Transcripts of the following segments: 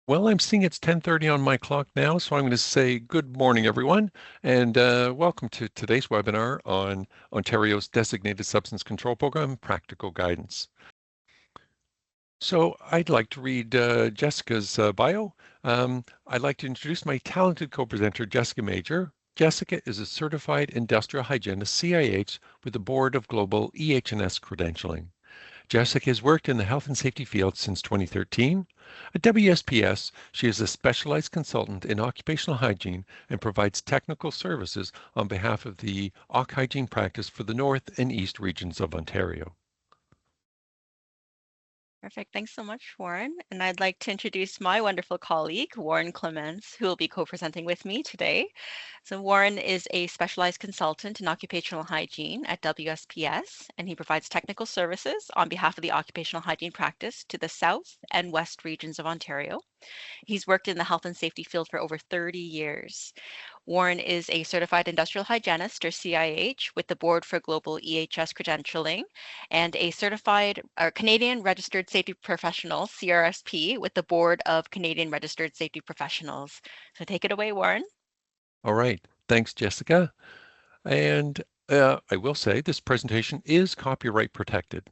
Well, I'm seeing it's 10:30 on my clock now, so I'm going to say good morning, everyone, and welcome to today's webinar on Ontario's Designated Substance Control Program, Practical Guidance. So I'd like to read Jessica's bio. I'd like to introduce my talented co-presenter, Jessica Major. Jessica is a certified industrial hygienist, CIH, with the Board of Global EH&S credentialing. Jessica has worked in the health and safety field since 2013. At WSPS, she is a specialized consultant in occupational hygiene and provides technical services on behalf of the OC hygiene practice for the North and East regions of Ontario. Perfect. Thanks so much, Warren. And I'd like to introduce my wonderful colleague, Warren Clements, who will be co-presenting with me today. So Warren is a specialized consultant in occupational hygiene at WSPS, and he provides technical services on behalf of the occupational hygiene practice to the South and West regions of Ontario. He's worked in the health and safety field for over 30 years. Warren is a certified industrial hygienist, or CIH, with the Board for Global EHS credentialing, and a certified Canadian Registered Safety Professional, CRSP, with the Board of Canadian Registered Safety Professionals. So take it away, Warren. All right. Thanks, Jessica. And I will say this presentation is copyright protected.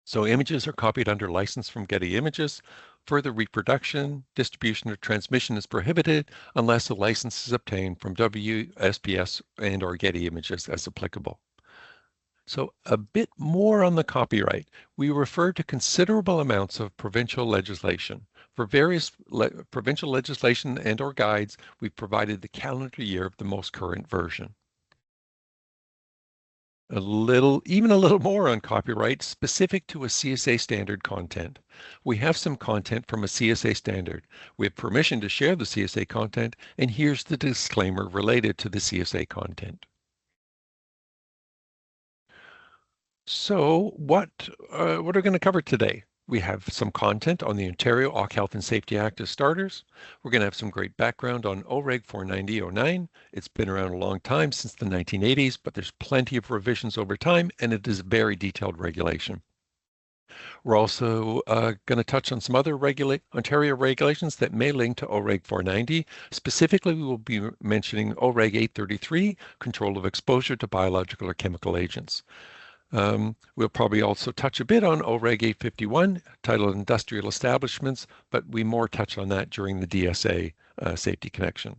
So images are copied under license from Getty Images. Further reproduction, distribution, or transmission is prohibited unless a license is obtained from WSPS and or Getty Images as applicable. So a bit more on the copyright. We refer to considerable amounts of provincial legislation. For various provincial legislation and or guides, we've provided the calendar year of the most current version. Even a little more on copyright specific to a CSA standard content. We have some content from a CSA standard. We have permission to share the CSA content, and here's the disclaimer related to the CSA content. So what are we going to cover today? We have some content on the Ontario OC Health and Safety Act as starters. We're going to have some great background on OREG 49009. It's been around a long time, since the 1980s, but there's plenty of revisions over time, and it is a very detailed regulation. We're also going to touch on some other Ontario regulations that may link to OREG 490. Specifically, we will be mentioning OREG 833, control of exposure to biological or chemical agents. We'll probably also touch a bit on OREG 851, titled Industrial Establishments, but we more touch on that during the DSA safety connection.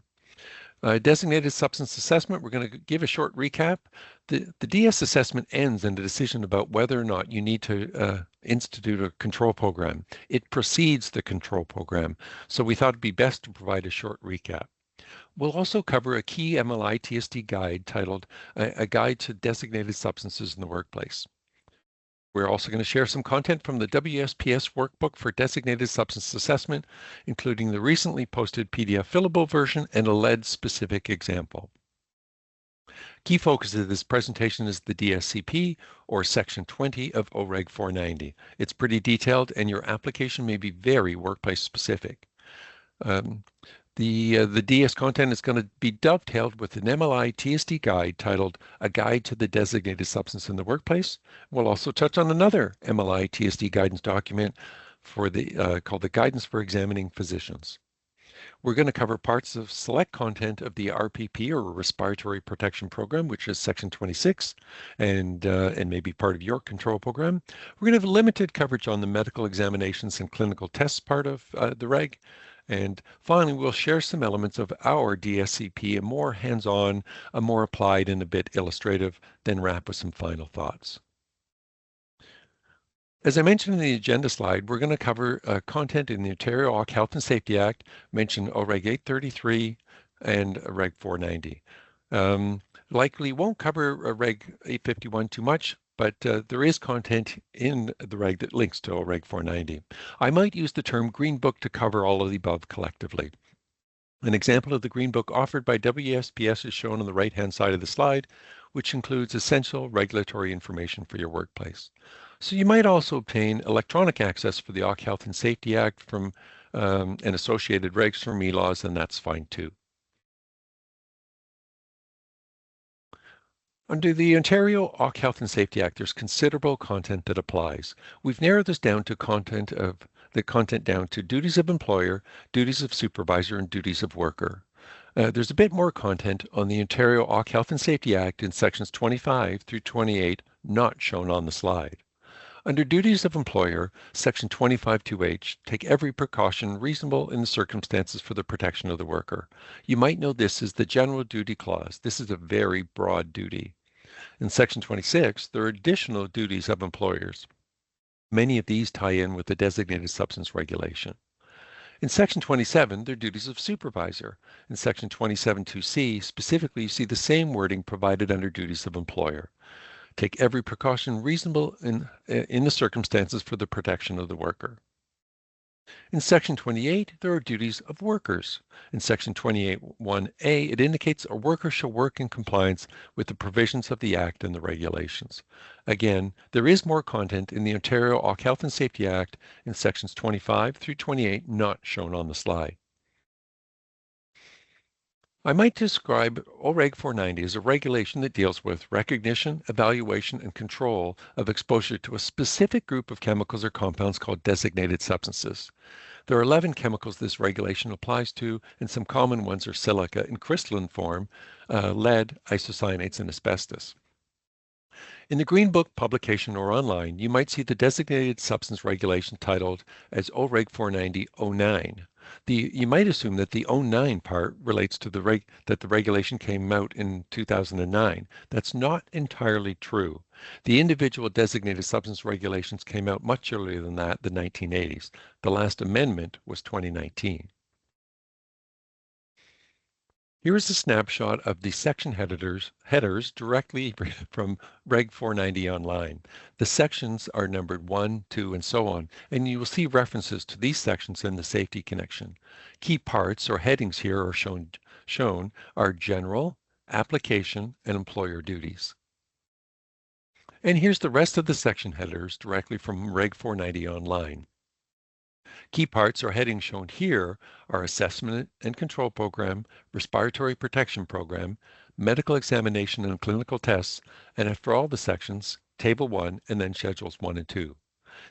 Designated substance assessment, we're going to give a short recap. The DS assessment ends in a decision about whether or not you need to institute a control program. It precedes the control program, so we thought it'd be best to provide a short recap. We'll also cover a key MLI TSD guide titled A Guide to Designated Substances in the Workplace. We're also going to share some content from the WSPS workbook for designated substance assessment, including the recently posted PDF fillable version and a lead-specific example. Key focus of this presentation is the DSCP, or Section 20 of OREG 490. It's pretty detailed, and your application may be very workplace specific. The DS content is going to be dovetailed with an MLI TSD guide titled A Guide to the Designated Substance in the Workplace. We'll also touch on another MLI TSD guidance document for called the Guidance for Examining Physicians. We're going to cover parts of select content of the RPP, or Respiratory Protection Program, which is Section 26, and maybe part of your control program. We're going to have limited coverage on the medical examinations and clinical tests part of the reg. And finally, we'll share some elements of our DSCP, a more hands-on, a more applied, and a bit illustrative, then wrap with some final thoughts. As I mentioned in the agenda slide, we're going to cover content in the Ontario OC Health and Safety Act, mention OREG 833 and Reg 490. Likely won't cover Reg 851 too much, but there is content in the reg that links to OREG 490. I might use the term Green Book to cover all of the above collectively. An example of the Green Book offered by WSPS is shown on the right-hand side of the slide, which includes essential regulatory information for your workplace. So you might also obtain electronic access for the OC Health and Safety Act from and associated regs from ELAWS, and that's fine too. Under the Ontario Occ Health and Safety Act, there's considerable content that applies. We've narrowed this down to content down to duties of employer, duties of supervisor, and duties of worker. There's a bit more content on the Ontario Occ Health and Safety Act in sections 25 through 28, not shown on the slide. Under duties of employer, section 25(2)H, take every precaution reasonable in the circumstances for the protection of the worker. You might know this as the general duty clause. This is a very broad duty. In section 26, there are additional duties of employers. Many of these tie in with the designated substance regulation. In section 27, there are duties of supervisor. In section 27(2)C, specifically, you see the same wording provided under duties of employer. Take every precaution reasonable in the circumstances for the protection of the worker. In section 28, there are duties of workers. In section 28(1)A, it indicates a worker shall work in compliance with the provisions of the Act and the regulations. Again, there is more content in the Ontario Occ Health and Safety Act in sections 25 through 28, not shown on the slide. I might describe OREG 490 as a regulation that deals with recognition, evaluation, and control of exposure to a specific group of chemicals or compounds called designated substances. There are 11 chemicals this regulation applies to, and some common ones are silica in crystalline form, lead, isocyanates, and asbestos. In the Green Book publication or online, you might see the designated substance regulation titled as OREG 490-09. You might assume that the 09 part relates to that the regulation came out in 2009. That's not entirely true. The individual designated substance regulations came out much earlier than that, the 1980s. The last amendment was 2019. Here is a snapshot of the section headers directly from Reg 490 online. The sections are numbered 1, 2, and so on, and you will see references to these sections in the safety connection. Key parts or headings here are shown are general, application, and employer duties. And here's the rest of the section headers directly from Reg 490 online. Key parts or headings shown here are assessment and control program, respiratory protection program, medical examination and clinical tests, and after all the sections, table 1 and then schedules 1 and 2.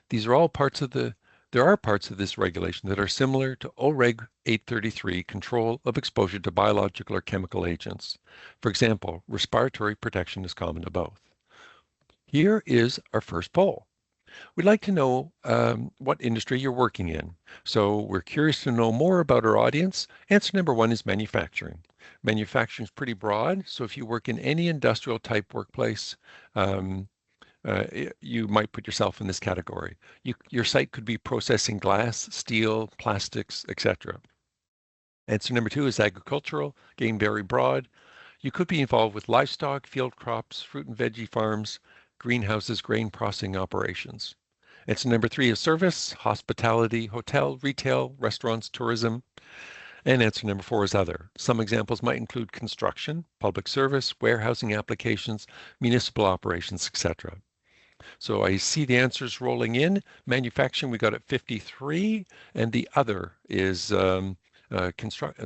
These are all parts of there are parts of this regulation that are similar to OREG 833, control of exposure to biological or chemical agents. For example, respiratory protection is common to both. Here is our first poll. We'd like to know what industry you're working in. So we're curious to know more about our audience. Answer number 1 is manufacturing. Manufacturing is pretty broad. So if you work in any industrial type workplace, you might put yourself in this category. Your site could be processing glass, steel, plastics, etc. Answer number 2 is agricultural, again, very broad. You could be involved with livestock, field crops, fruit and veggie farms, greenhouses, grain processing operations. Answer number 3 is service, hospitality, hotel, retail, restaurants, tourism. And answer number 4 is other. Some examples might include construction, public service, warehousing applications, municipal operations, etc. So I see the answers rolling in. Manufacturing, we got at 53, and the other is the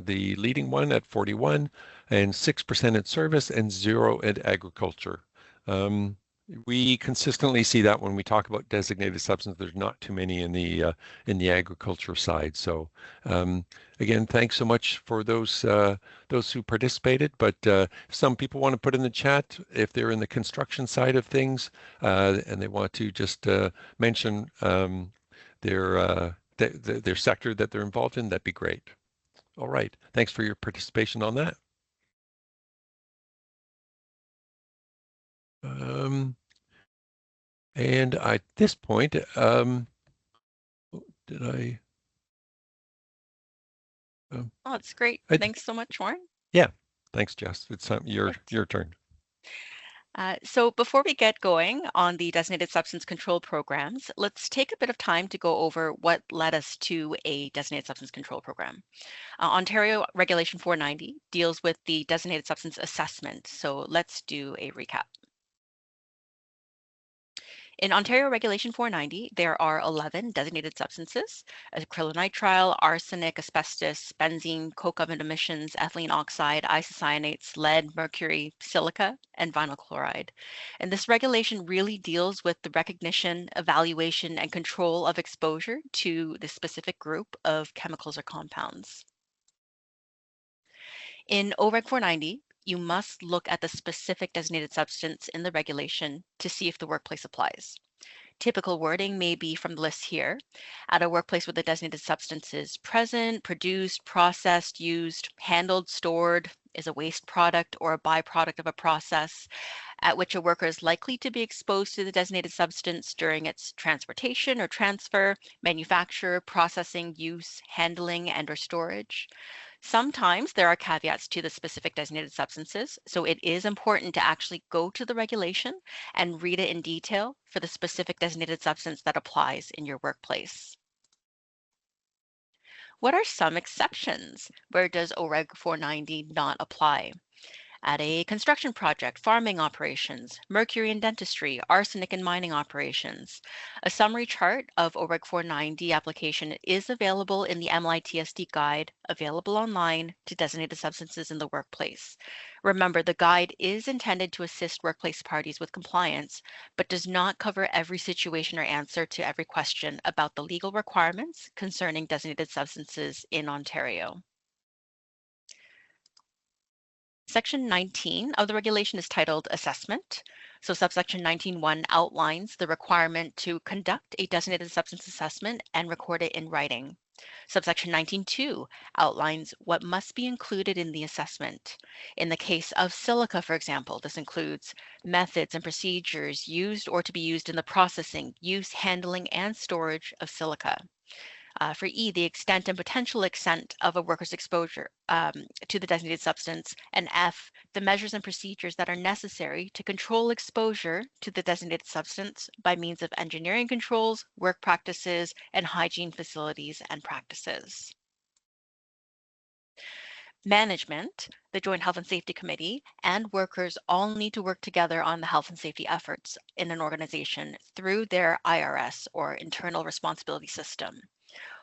leading one at 41, and 6% in service and 0 at agriculture. We consistently see that when we talk about designated substance, there's not too many in the agriculture side. So again, thanks so much for those who participated. But some people want to put in the chat if they're in the construction side of things and they want to just mention their sector that they're involved in, that'd be great. All right, thanks for your participation on that. And at this point, did I? Oh, it's great. Thanks so much, Warren. Yeah, thanks, Jess. It's your turn. So before we get going on the designated substance control programs, let's take a bit of time to go over what led us to a designated substance control program. Ontario Regulation 490 deals with the designated substance assessment. So let's do a recap. In Ontario Regulation 490, there are 11 designated substances: acrylonitrile, arsenic, asbestos, benzene, coke oven emissions, ethylene oxide, isocyanates, lead, mercury, silica, and vinyl chloride. And this regulation really deals with the recognition, evaluation, and control of exposure to the specific group of chemicals or compounds. In OREG 490, you must look at the specific designated substance in the regulation to see if the workplace applies. Typical wording may be from the list here. At a workplace where the designated substance is present, produced, processed, used, handled, stored, is a waste product or a byproduct of a process, at which a worker is likely to be exposed to the designated substance during its transportation or transfer, manufacture, processing, use, handling, and/or storage. Sometimes there are caveats to the specific designated substances, so it is important to actually go to the regulation and read it in detail for the specific designated substance that applies in your workplace. What are some exceptions? Where does OREG 490 not apply? At a construction project, farming operations, mercury in dentistry, arsenic in mining operations. A summary chart of OREG 490 application is available in the MLITSD guide, available online, to designated substances in the workplace. Remember, the guide is intended to assist workplace parties with compliance, but does not cover every situation or answer to every question about the legal requirements concerning designated substances in Ontario. Section 19 of the regulation is titled Assessment. So subsection 19.1 outlines the requirement to conduct a designated substance assessment and record it in writing. Subsection 19.2 outlines what must be included in the assessment. In the case of silica, for example, this includes methods and procedures used or to be used in the processing, use, handling, and storage of silica. For E, the extent and potential extent of a worker's exposure to the designated substance, and F, the measures and procedures that are necessary to control exposure to the designated substance by means of engineering controls, work practices, and hygiene facilities and practices. Management, the Joint Health and Safety Committee, and workers all need to work together on the health and safety efforts in an organization through their IRS, or Internal Responsibility System.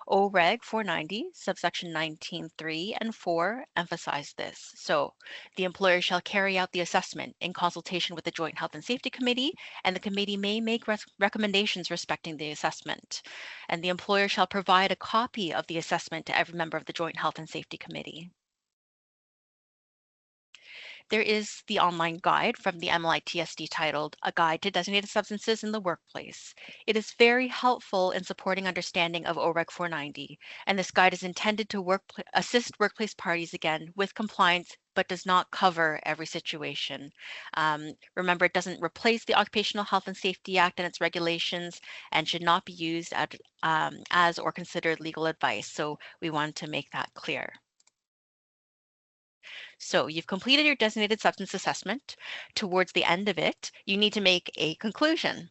OREG 490, subsection 19.3 and 4 emphasize this. So the employer shall carry out the assessment in consultation with the Joint Health and Safety Committee, and the committee may make recommendations respecting the assessment. And the employer shall provide a copy of the assessment to every member of the Joint Health and Safety Committee. There is the online guide from the MLITSD titled A Guide to Designated Substances in the Workplace. It is very helpful in supporting understanding of OREG 490, and this guide is intended to assist workplace parties again with compliance, but does not cover every situation. Remember, it doesn't replace the Occupational Health and Safety Act and its regulations, and should not be used as or considered legal advice. So we want to make that clear. So you've completed your designated substance assessment. Towards the end of it, you need to make a conclusion.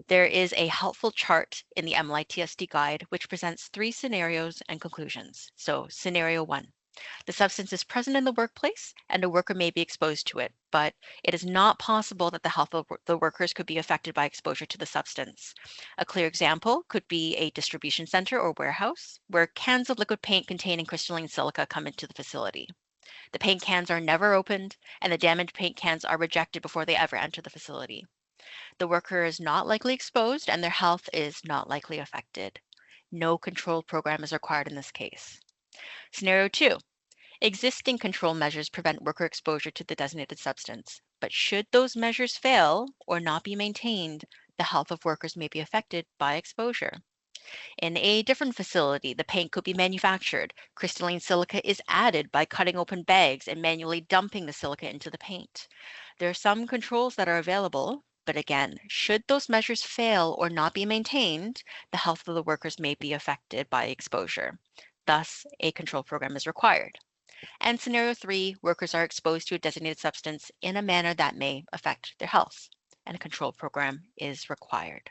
There is a helpful chart in the MLITSD guide which presents 3 scenarios and conclusions. So scenario 1, the substance is present in the workplace and a worker may be exposed to it, but it is not possible that the health of the workers could be affected by exposure to the substance. A clear example could be a distribution center or warehouse where cans of liquid paint containing crystalline silica come into the facility. The paint cans are never opened, and the damaged paint cans are rejected before they ever enter the facility. The worker is not likely exposed, and their health is not likely affected. No control program is required in this case. Scenario 2. Existing control measures prevent worker exposure to the designated substance, but should those measures fail or not be maintained, the health of workers may be affected by exposure. In a different facility, the paint could be manufactured. Crystalline silica is added by cutting open bags and manually dumping the silica into the paint. There are some controls that are available, but again, should those measures fail or not be maintained, the health of the workers may be affected by exposure. Thus, a control program is required. And scenario 3, workers are exposed to a designated substance in a manner that may affect their health, and a control program is required.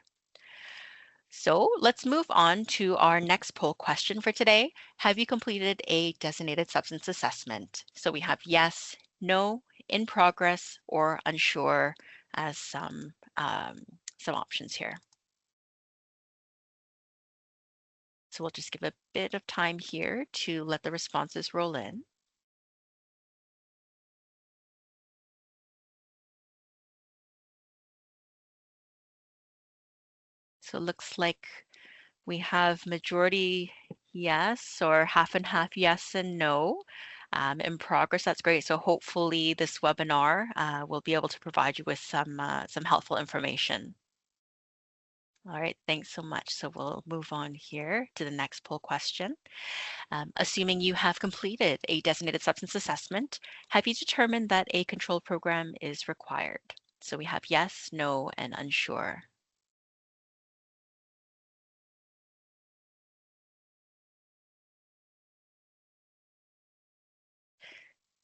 So let's move on to our next poll question for today. Have you completed a designated substance assessment? So we have yes, no, in progress, or unsure as some some options here. So we'll just give a bit of time here to let the responses roll in. So it looks like we have majority yes, or half and half yes and no in progress. That's great. So hopefully this webinar will be able to provide you with some helpful information. All right, thanks so much. So we'll move on here to the next poll question. Assuming you have completed a designated substance assessment, have you determined that a control program is required? So we have yes, no, and unsure.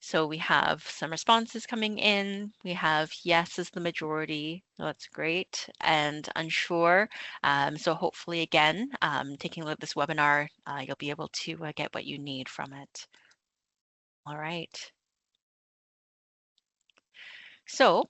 So we have some responses coming in. We have yes as the majority. So that's great. And unsure. So hopefully, again, taking a look at this webinar, you'll be able to get what you need from it. All right. So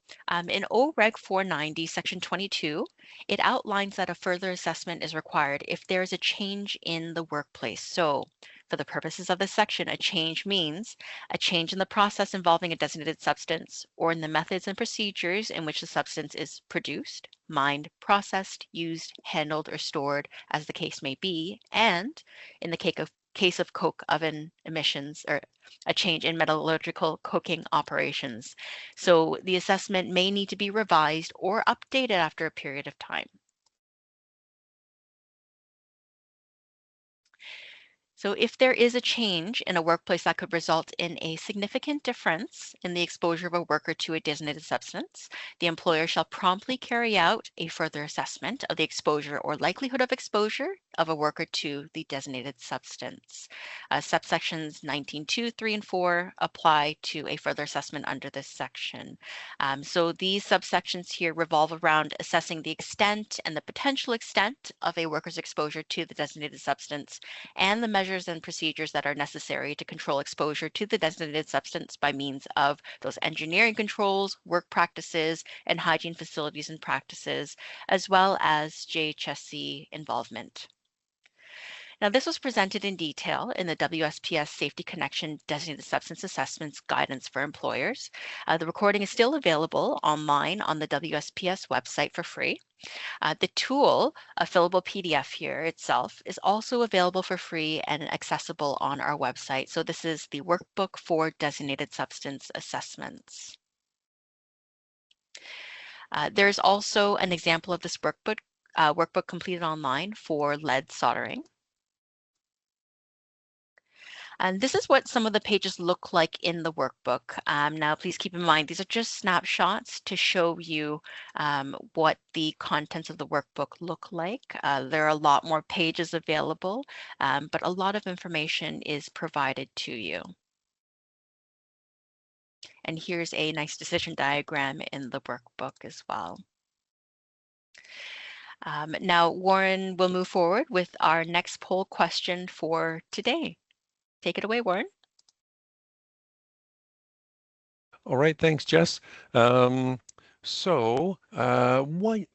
in OREG 490, Section 22, it outlines that a further assessment is required if there is a change in the workplace. So for the purposes of this section, a change means a change in the process involving a designated substance or in the methods and procedures in which the substance is produced, mined, processed, used, handled, or stored, as the case may be, and in the case of coke oven emissions or a change in metallurgical coking operations. So the assessment may need to be revised or updated after a period of time. So if there is a change in a workplace that could result in a significant difference in the exposure of a worker to a designated substance, the employer shall promptly carry out a further assessment of the exposure or likelihood of exposure of a worker to the designated substance. Subsections 19.2, 3, and 4 apply to a further assessment under this section. So these subsections here revolve around assessing the extent and the potential extent of a worker's exposure to the designated substance and the measures and procedures that are necessary to control exposure to the designated substance by means of those engineering controls, work practices, and hygiene facilities and practices, as well as JHSC involvement. Now, this was presented in detail in the WSPS Safety Connection Designated Substance Assessments Guidance for Employers. The recording is still available online on the WSPS website for free. The tool, a fillable PDF here itself, is also available for free and accessible on our website. So this is the workbook for designated substance assessments. There's also an example of this workbook completed online for lead soldering. And this is what some of the pages look like in the workbook. Now, please keep in mind, these are just snapshots to show you what the contents of the workbook look like. There are a lot more pages available, but a lot of information is provided to you. And here's a nice decision diagram in the workbook as well. Now, Warren will move forward with our next poll question for today. Take it away, Warren. All right, thanks, Jess.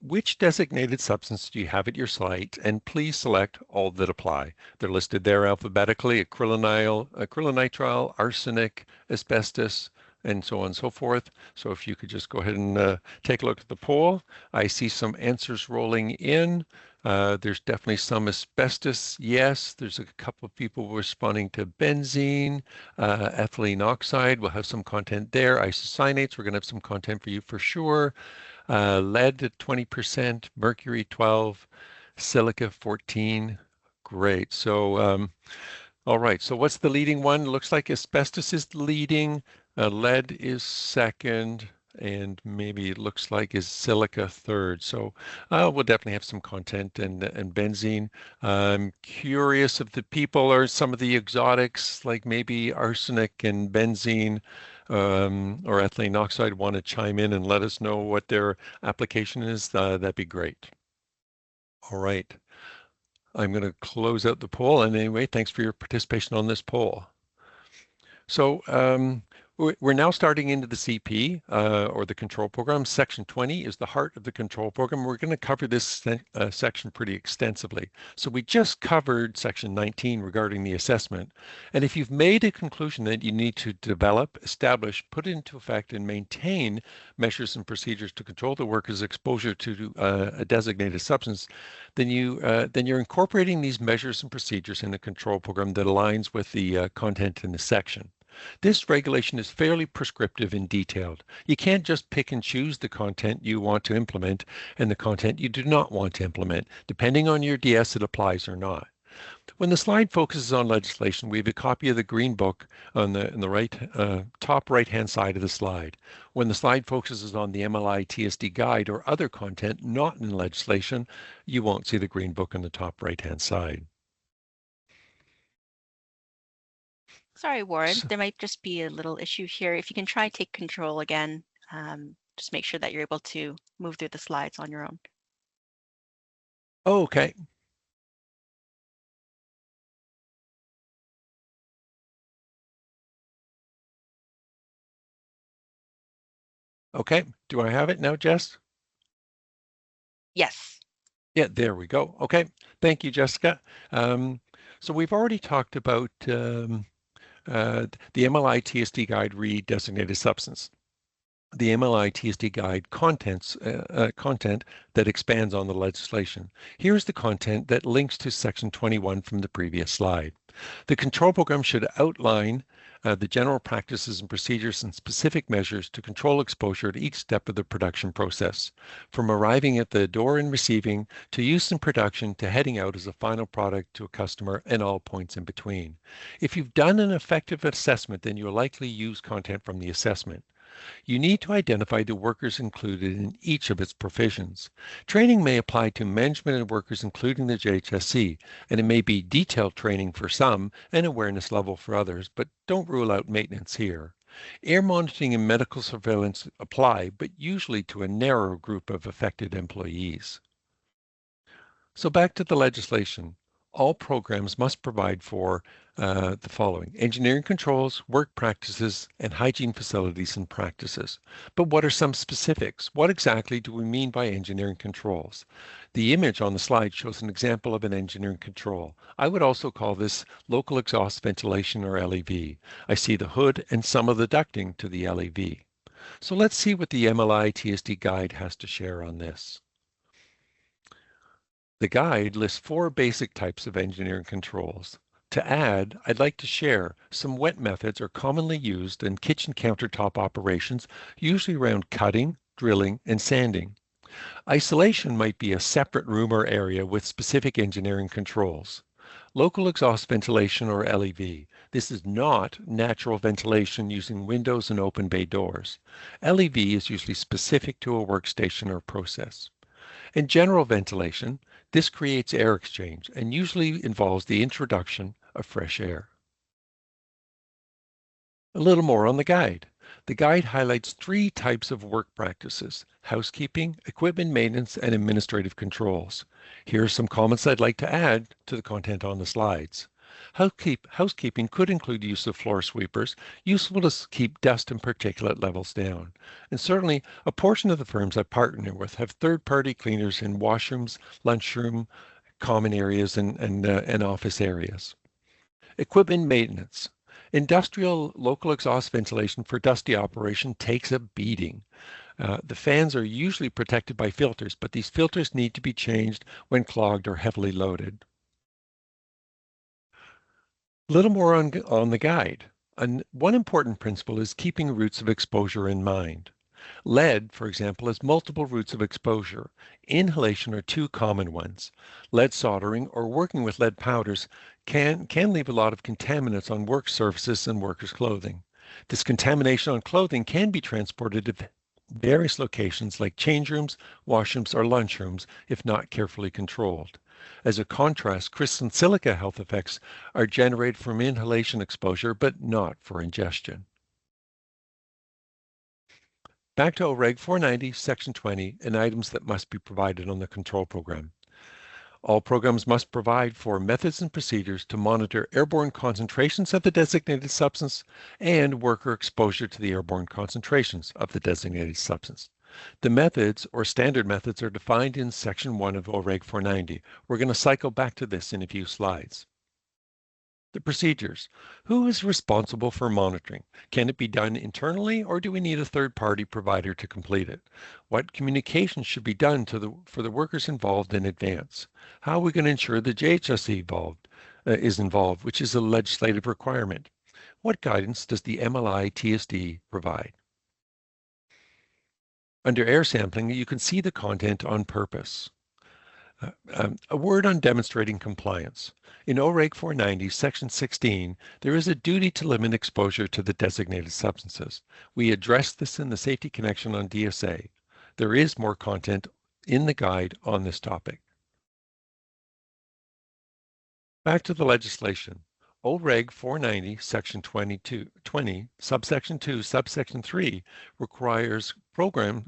Which designated substance do you have at your site? And please select all that apply. They're listed there alphabetically: acrylonitrile, arsenic, asbestos, and so on and so forth. So if you could just go ahead and take a look at the poll. I see some answers rolling in. There's definitely some asbestos, yes. There's a couple of people responding to benzene, ethylene oxide. We'll have some content there. Isocyanates, we're going to have some content for you for sure. Lead at 20%, mercury 12, silica 14. Great. So, all right. So what's the leading one? Looks like asbestos is the leading. Lead is second. And maybe it looks like is silica third. So we'll definitely have some content and benzene. I'm curious if the people are some of the exotics, like maybe arsenic and benzene or ethylene oxide, want to chime in and let us know what their application is. That'd be great. All right. I'm going to close out the poll. And anyway, thanks for your participation on this poll. So We're now starting into the CP or the control program. Section 20 is the heart of the control program. We're going to cover this section pretty extensively. So we just covered section 19 regarding the assessment. And if you've made a conclusion that you need to develop, establish, put into effect, and maintain measures and procedures to control the worker's exposure to a designated substance, then you're incorporating these measures and procedures in a control program that aligns with the content in the section. This regulation is fairly prescriptive and detailed. You can't just pick and choose the content you want to implement and the content you do not want to implement. Depending on your DS, it applies or not. When the slide focuses on legislation, we have a copy of the Green Book on the right, top right-hand side of the slide. When the slide focuses on the MLI TSD guide or other content not in legislation, you won't see the Green Book on the top right-hand side. Sorry, Warren, there might just be a little issue here. If you can try take control again, just make sure that you're able to move through the slides on your own. Oh, okay. Okay, do I have it now, Jess? Yes. Yeah, there we go. Okay, thank you, Jessica. So we've already talked about the MLI TSD guide re designated substance. The MLI TSD guide content that expands on the legislation. Here's the content that links to section 21 from the previous slide. The control program should outline the general practices and procedures and specific measures to control exposure at each step of the production process, from arriving at the door and receiving, to use in production, to heading out as a final product to a customer, and all points in between. If you've done an effective assessment, then you'll likely use content from the assessment. You need to identify the workers included in each of its provisions. Training may apply to management and workers including the JHSC, and it may be detailed training for some and awareness level for others, but don't rule out maintenance here. Air monitoring and medical surveillance apply, but usually to a narrow group of affected employees. So back to the legislation. All programs must provide for the following: engineering controls, work practices, and hygiene facilities and practices. But what are some specifics? What exactly do we mean by engineering controls? The image on the slide shows an example of an engineering control. I would also call this local exhaust ventilation, or LEV. I see the hood and some of the ducting to the LEV. So let's see what the MLI TSD guide has to share on this. The guide lists 4 basic types of engineering controls. To add, I'd like to share some wet methods are commonly used in kitchen countertop operations, usually around cutting, drilling, and sanding. Isolation might be a separate room or area with specific engineering controls. Local exhaust ventilation, or LEV. This is not natural ventilation using windows and open bay doors. LEV is usually specific to a workstation or process. In general ventilation, this creates air exchange and usually involves the introduction of fresh air. A little more on the guide. The guide highlights 3 types of work practices: housekeeping, equipment maintenance, and administrative controls. Here are some comments I'd like to add to the content on the slides. Housekeeping could include use of floor sweepers, useful to keep dust and particulate levels down. And certainly, a portion of the firms I partner with have third-party cleaners in washrooms, lunchroom, common areas, and office areas. Equipment maintenance. Industrial local exhaust ventilation for dusty operation takes a beating. The fans are usually protected by filters, but these filters need to be changed when clogged or heavily loaded. A little more on the guide. One important principle is keeping routes of exposure in mind. Lead, for example, has multiple routes of exposure. Inhalation are 2 common ones. Lead soldering or working with lead powders can leave a lot of contaminants on work surfaces and workers' clothing. This contamination on clothing can be transported to various locations like change rooms, washrooms, or lunchrooms if not carefully controlled. As a contrast, crystalline silica health effects are generated from inhalation exposure, but not for ingestion. Back to OREG 490, Section 20, and items that must be provided on the control program. All programs must provide for methods and procedures to monitor airborne concentrations of the designated substance and worker exposure to the airborne concentrations of the designated substance. The methods or standard methods are defined in Section 1 of OREG 490. We're going to cycle back to this in a few slides. The procedures. Who is responsible for monitoring? Can it be done internally or do we need a third-party provider to complete it? What communication should be done for the workers involved in advance? How are we going to ensure the JHSC is involved, which is a legislative requirement? What guidance does the MLI TSD provide? Under air sampling, you can see the content on purpose. A word on demonstrating compliance. In OREG 490, Section 16, there is a duty to limit exposure to the designated substances. We addressed this in the Safety Connection on DSA. There is more content in the guide on this topic. Back to the legislation. OREG 490, Section 20, Subsection 2, Subsection 3 requires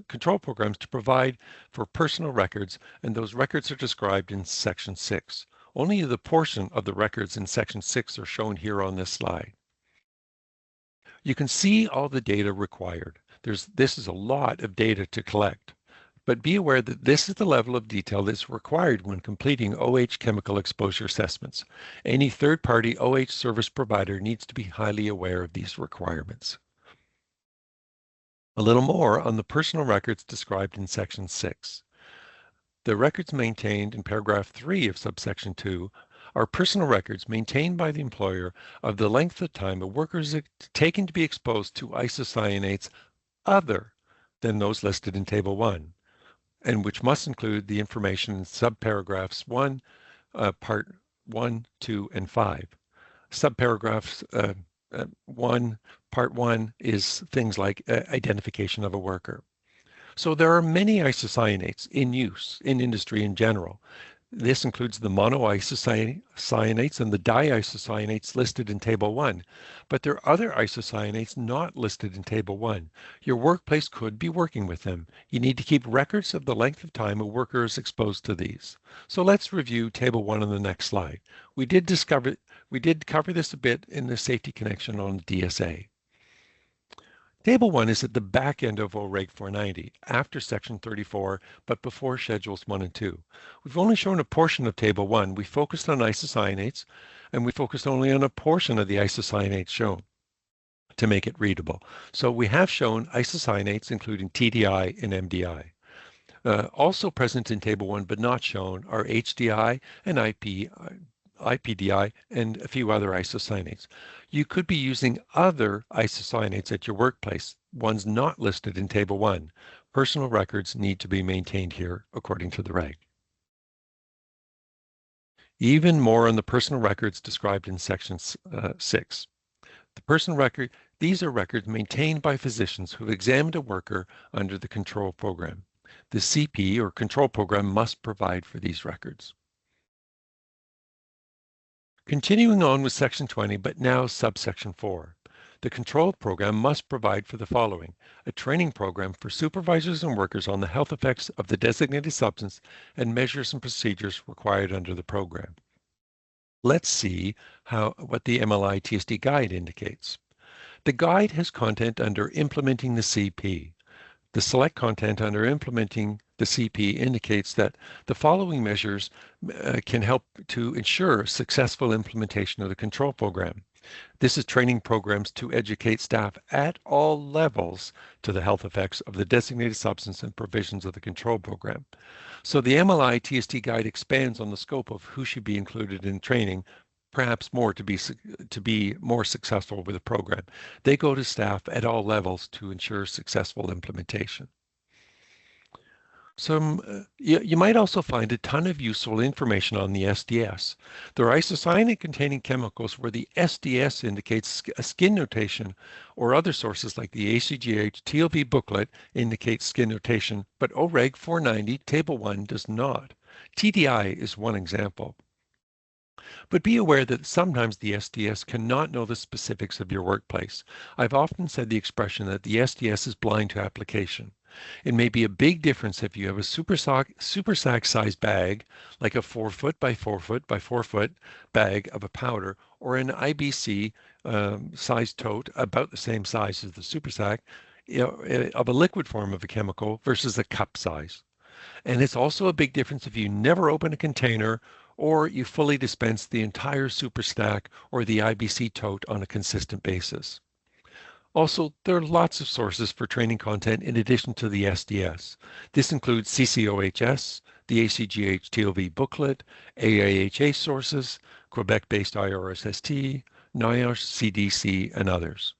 control programs to provide for personal records, and those records are described in Section 6. Only the portion of the records in Section 6 are shown here on this slide. You can see all the data required. This is a lot of data to collect. But be aware that this is the level of detail that's required when completing OH chemical exposure assessments. Any third-party OH service provider needs to be highly aware of these requirements. A little more on the personal records described in Section 6. The records maintained in paragraph 3 of subsection 2 are personal records maintained by the employer of the length of time a worker is taken to be exposed to isocyanates other than those listed in Table 1. And which must include the information in subparagraphs 1, part 1, 2, and 5. Subparagraphs 1, part 1 is things like identification of a worker. So there are many isocyanates in use in industry in general. This includes the monoisocyanates and the diisocyanates listed in Table 1, but there are other isocyanates not listed in Table 1. Your workplace could be working with them. You need to keep records of the length of time a worker is exposed to these. So let's review Table 1 on the next slide. We did cover this a bit in the Safety Connection on DSA. Table 1 is at the back end of OREG 490, after Section 34, but before Schedules 1 and 2. We've only shown a portion of Table 1. We focused on isocyanates, and we focused only on a portion of the isocyanates shown to make it readable. So we have shown isocyanates, including TDI and MDI. Also present in Table 1, but not shown, are HDI and IPDI, and a few other isocyanates. You could be using other isocyanates at your workplace, ones not listed in Table 1. Personal records need to be maintained here according to the reg. Even more on the personal records described in Section 6. The personal record, these are records maintained by physicians who have examined a worker under the control program. The CP or control program must provide for these records. Continuing on with Section 20, but now subsection 4. The control program must provide for the following: a training program for supervisors and workers on the health effects of the designated substance and measures and procedures required under the program. Let's see what the MLI TSD guide indicates. The guide has content under implementing the CP. The select content under implementing the CP indicates that the following measures can help to ensure successful implementation of the control program. This is training programs to educate staff at all levels to the health effects of the designated substance and provisions of the control program. So the MLI TSD guide expands on the scope of who should be included in training, perhaps more to be more successful with the program. They go to staff at all levels to ensure successful implementation. You might also find a ton of useful information on the SDS. There are isocyanate-containing chemicals where the SDS indicates a skin notation, or other sources like the ACGH TLV booklet indicates skin notation, but OREG 490 Table 1 does not. TDI is one example. But be aware that sometimes the SDS cannot know the specifics of your workplace. I've often said the expression that the SDS is blind to application. It may be a big difference if you have a super sack sized bag, like a 4 foot by 4 foot by 4 foot bag of a powder, or an IBC sized tote about the same size as the super sack, of a liquid form of a chemical versus a cup size. And it's also a big difference if you never open a container or you fully dispense the entire super stack or the IBC tote on a consistent basis. Also, there are lots of sources for training content in addition to the SDS. This includes CCOHS, the ACGH TOV booklet, AIHA sources, Quebec-based IRSST, NIOSH, CDC, and others.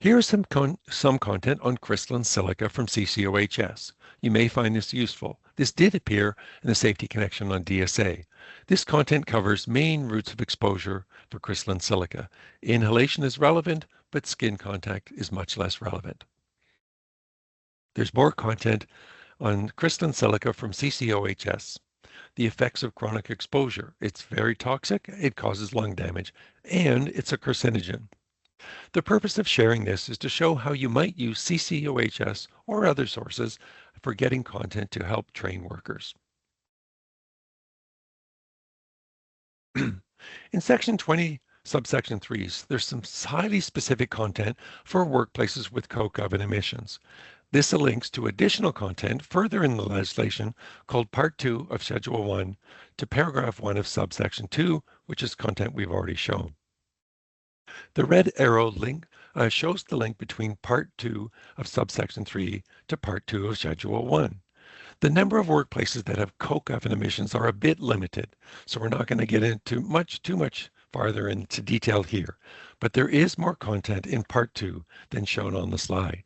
Here is some content on crystalline silica from CCOHS. You may find this useful. This did appear in the Safety Connection on DSA. This content covers main routes of exposure for crystalline silica. Inhalation is relevant, but skin contact is much less relevant. There's more content on crystalline silica from CCOHS. The effects of chronic exposure. It's very toxic, it causes lung damage, and it's a carcinogen. The purpose of sharing this is to show how you might use CCOHS or other sources for getting content to help train workers. In Section 20, Subsection 3s, there's some highly specific content for workplaces with coke oven emissions. This links to additional content further in the legislation called Part 2 of Schedule 1 to Paragraph 1 of Subsection 2, which is content we've already shown. The red arrow link shows the link between Part 2 of Subsection 3 to Part 2 of Schedule 1. The number of workplaces that have coke oven emissions are a bit limited, so we're not going to get into too much farther into detail here, but there is more content in Part 2 than shown on the slide.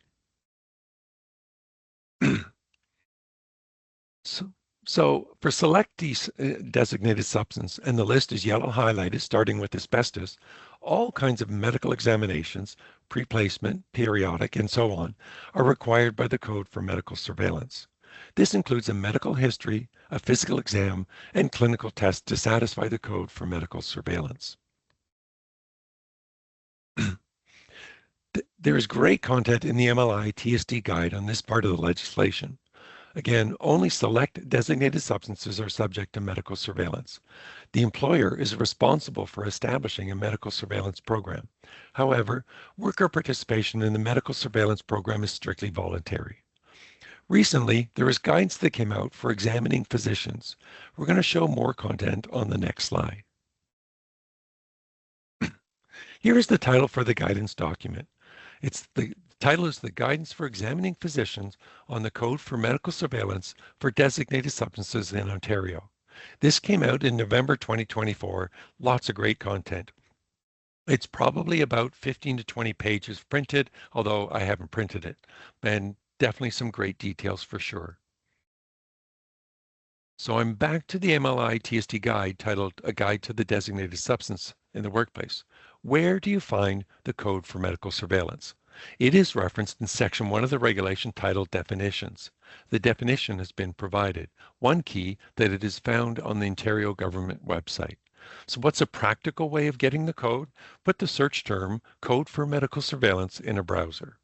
So for select designated substance, and the list is yellow highlighted starting with asbestos, all kinds of medical examinations, pre-placement, periodic, and so on, are required by the Code for Medical Surveillance. This includes a medical history, a physical exam, and clinical tests to satisfy the Code for Medical Surveillance. There is great content in the MLI TSD guide on this part of the legislation. Again, only select designated substances are subject to medical surveillance. The employer is responsible for establishing a medical surveillance program. However, worker participation in the medical surveillance program is strictly voluntary. Recently, there is guidance that came out for examining physicians. We're going to show more content on the next slide. Here is the title for the guidance document. The title is The Guidance for Examining Physicians on the Code for Medical Surveillance for Designated Substances in Ontario. This came out in November 2024. Lots of great content. It's probably about 15 to 20 pages printed, although I haven't printed it, and definitely some great details for sure. So I'm back to the MLI TSD guide titled A Guide to the Designated Substance in the Workplace. Where do you find the Code for Medical Surveillance? It is referenced in Section 1 of the regulation titled Definitions. The definition has been provided. One key that it is found on the Ontario government website. So what's a practical way of getting the code? Put the search term Code for Medical Surveillance in a browser.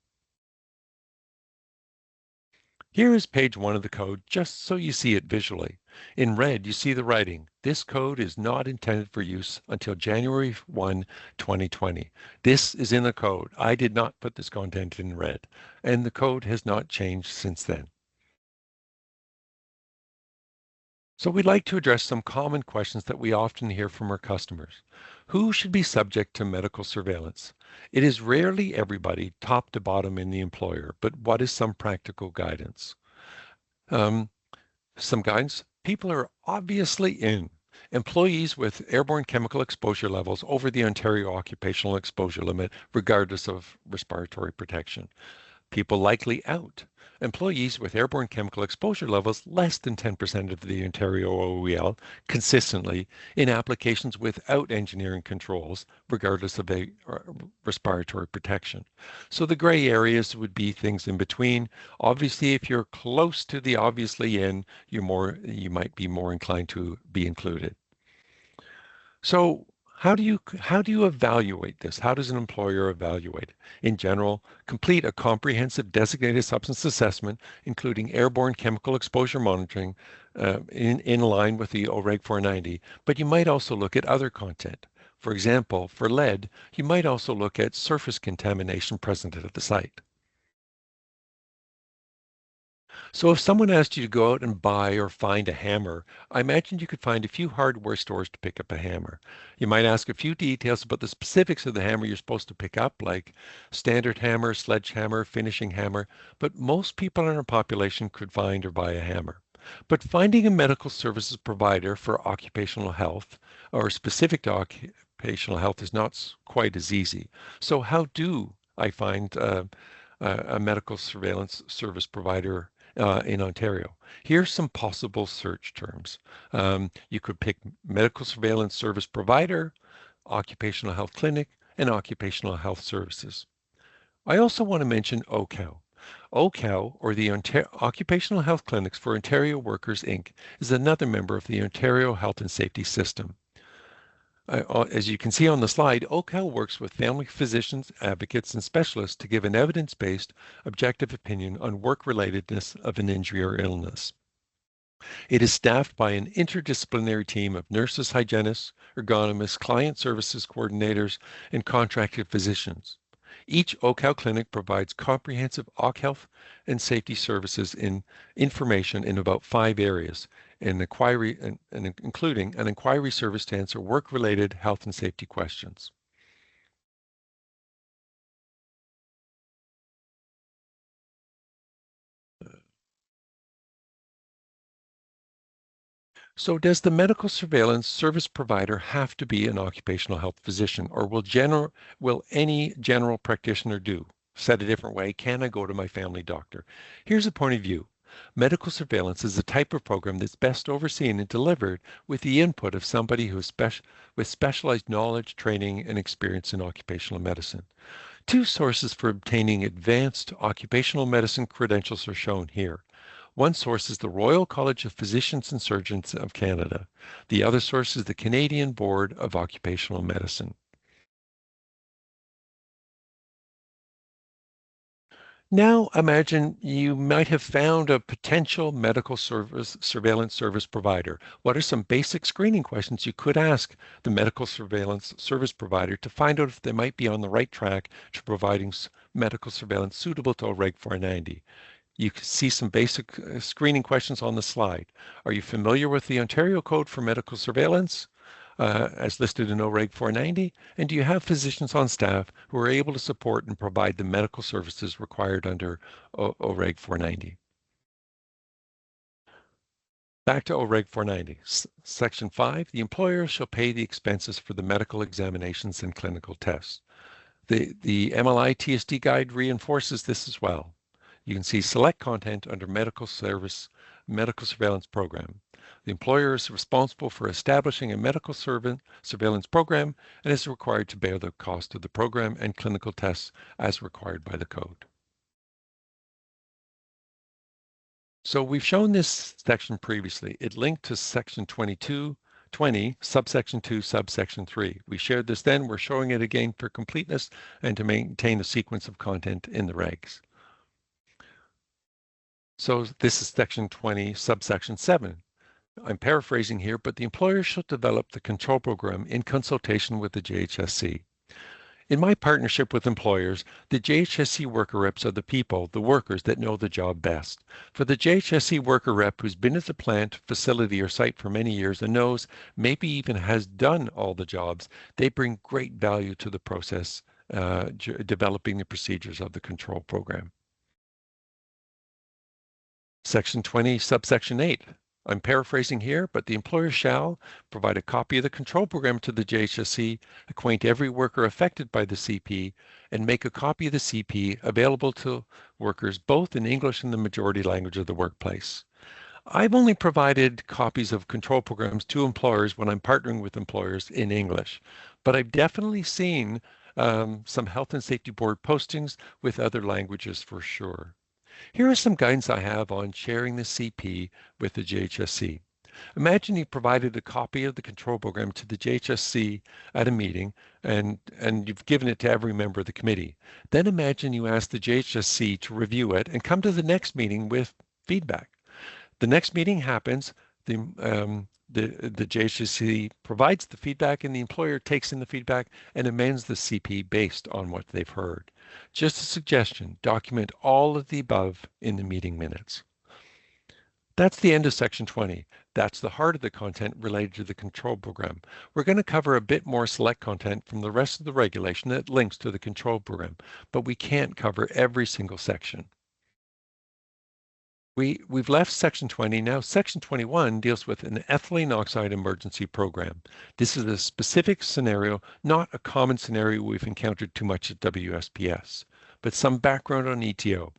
Here is page 1 of the code, just so you see it visually. In red, you see the writing. This code is not intended for use until January 1, 2020. This is in the code. I did not put this content in red, and the code has not changed since then. So we'd like to address some common questions that we often hear from our customers. Who should be subject to medical surveillance? It is rarely everybody, top to bottom in the employer, but what is some practical guidance? Some guidance. People are obviously in. Employees with airborne chemical exposure levels over the Ontario occupational exposure limit, regardless of respiratory protection. People likely out. Employees with airborne chemical exposure levels less than 10% of the Ontario OEL consistently in applications without engineering controls, regardless of a respiratory protection. So the gray areas would be things in between. Obviously, if you're close to the obviously in, you might be more inclined to be included. So how do you evaluate this? How does an employer evaluate? In general, complete a comprehensive designated substance assessment, including airborne chemical exposure monitoring, in line with the OREG 490. But you might also look at other content. For example, for lead, you might also look at surface contamination present at the site. So if someone asked you to go out and buy or find a hammer, I imagine you could find a few hardware stores to pick up a hammer. You might ask a few details about the specifics of the hammer you're supposed to pick up, like standard hammer, sledgehammer, finishing hammer, but most people in our population could find or buy a hammer. But finding a medical services provider for occupational health or specific to occupational health is not quite as easy. So how do I find a medical surveillance service provider in Ontario? Here's some possible search terms. You could pick medical surveillance service provider, occupational health clinic, and occupational health services. I also want to mention OCAL. OCAL, or the Occupational Health Clinics for Ontario Workers, Inc., is another member of the Ontario Health and Safety System. As you can see on the slide, OCAL works with family physicians, advocates, and specialists to give an evidence-based, objective opinion on work-relatedness of an injury or illness. It is staffed by an interdisciplinary team of nurses, hygienists, ergonomists, client services coordinators, and contracted physicians. Each OCAL clinic provides comprehensive OC health and safety services in information in about 5 areas, including an inquiry service to answer work-related health and safety questions. So does the medical surveillance service provider have to be an occupational health physician, or will any general practitioner do? Said a different way, can I go to my family doctor? Here's a point of view. Medical surveillance is a type of program that's best overseen and delivered with the input of somebody with specialized knowledge, training, and experience in occupational medicine. 2 sources for obtaining advanced occupational medicine credentials are shown here. One source is the Royal College of Physicians and Surgeons of Canada. The other source is the Canadian Board of Occupational Medicine. Now imagine you might have found a potential medical surveillance service provider. What are some basic screening questions you could ask the medical surveillance service provider to find out if they might be on the right track to providing medical surveillance suitable to OREG 490? You can see some basic screening questions on the slide. Are you familiar with the Ontario Code for Medical Surveillance? As listed in OREG 490? And do you have physicians on staff who are able to support and provide the medical services required under OREG 490? Back to OREG 490. Section 5, the employer shall pay the expenses for the medical examinations and clinical tests. The MLI TSD guide reinforces this as well. You can see select content under medical surveillance program. The employer is responsible for establishing a medical surveillance program and is required to bear the cost of the program and clinical tests as required by the code. So we've shown this section previously. It linked to section 2220, subsection 2, subsection 3. We shared this then. We're showing it again for completeness and to maintain a sequence of content in the regs. So this is section 20, subsection 7. I'm paraphrasing here, but the employer shall develop the control program in consultation with the JHSC. In my partnership with employers, the JHSC worker reps are the people, the workers that know the job best. For the JHSC worker rep who's been at the plant, facility, or site for many years and knows, maybe even has done all the jobs, they bring great value to the process, developing the procedures of the control program. Section 20, subsection 8. I'm paraphrasing here, but the employer shall provide a copy of the control program to the JHSC, acquaint every worker affected by the CP, and make a copy of the CP available to workers both in English and the majority language of the workplace. I've only provided copies of control programs to employers when I'm partnering with employers in English, but I've definitely seen some health and safety board postings with other languages for sure. Here is some guidance I have on sharing the CP with the JHSC. Imagine you provided a copy of the control program to the JHSC at a meeting and you've given it to every member of the committee. Then imagine you ask the JHSC to review it and come to the next meeting with feedback. The next meeting happens, the JHSC provides the feedback and the employer takes in the feedback and amends the CP based on what they've heard. Just a suggestion, document all of the above in the meeting minutes. That's the end of section 20. That's the heart of the content related to the control program. We're going to cover a bit more select content from the rest of the regulation that links to the control program, but we can't cover every single section. We've left section 20. Now section 21 deals with an ethylene oxide emergency program. This is a specific scenario, not a common scenario we've encountered too much at WSPS, but some background on ETO.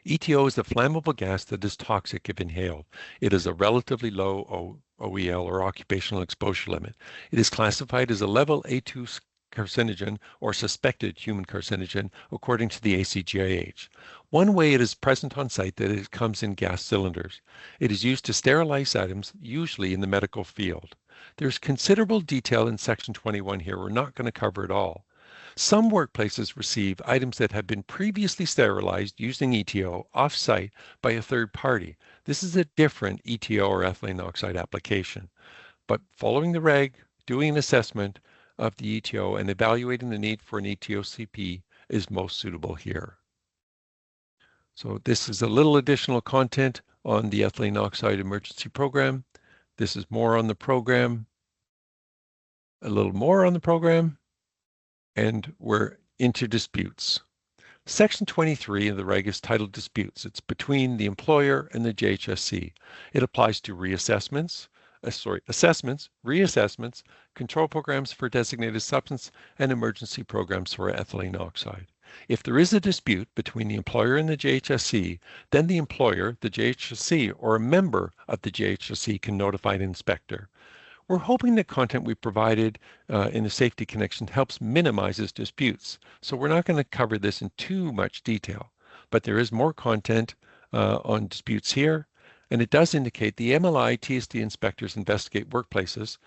ETO is a flammable gas that is toxic if inhaled. It is a relatively low OEL or occupational exposure limit. It is classified as a level A2 carcinogen or suspected human carcinogen according to the ACGIH. One way it is present on site that it comes in gas cylinders. It is used to sterilize items, usually in the medical field. There's considerable detail in section 21 here. We're not going to cover it all. Some workplaces receive items that have been previously sterilized using ETO off-site by a third party. This is a different ETO or ethylene oxide application. But following the reg, doing an assessment of the ETO and evaluating the need for an ETO CP is most suitable here. So this is a little additional content on the ethylene oxide emergency program. This is more on the program, a little more on the program, and we're into disputes. Section 23 of the reg is titled Disputes. It's between the employer and the JHSC. It applies to assessments, reassessments, control programs for designated substance, and emergency programs for ethylene oxide. If there is a dispute between the employer and the JHSC, then the employer, the JHSC, or a member of the JHSC can notify an inspector. We're hoping the content we provided in the Safety Connection helps minimizes disputes. So we're not going to cover this in too much detail, but there is more content on disputes here. And it does indicate the MLI TSD inspectors investigate workplaces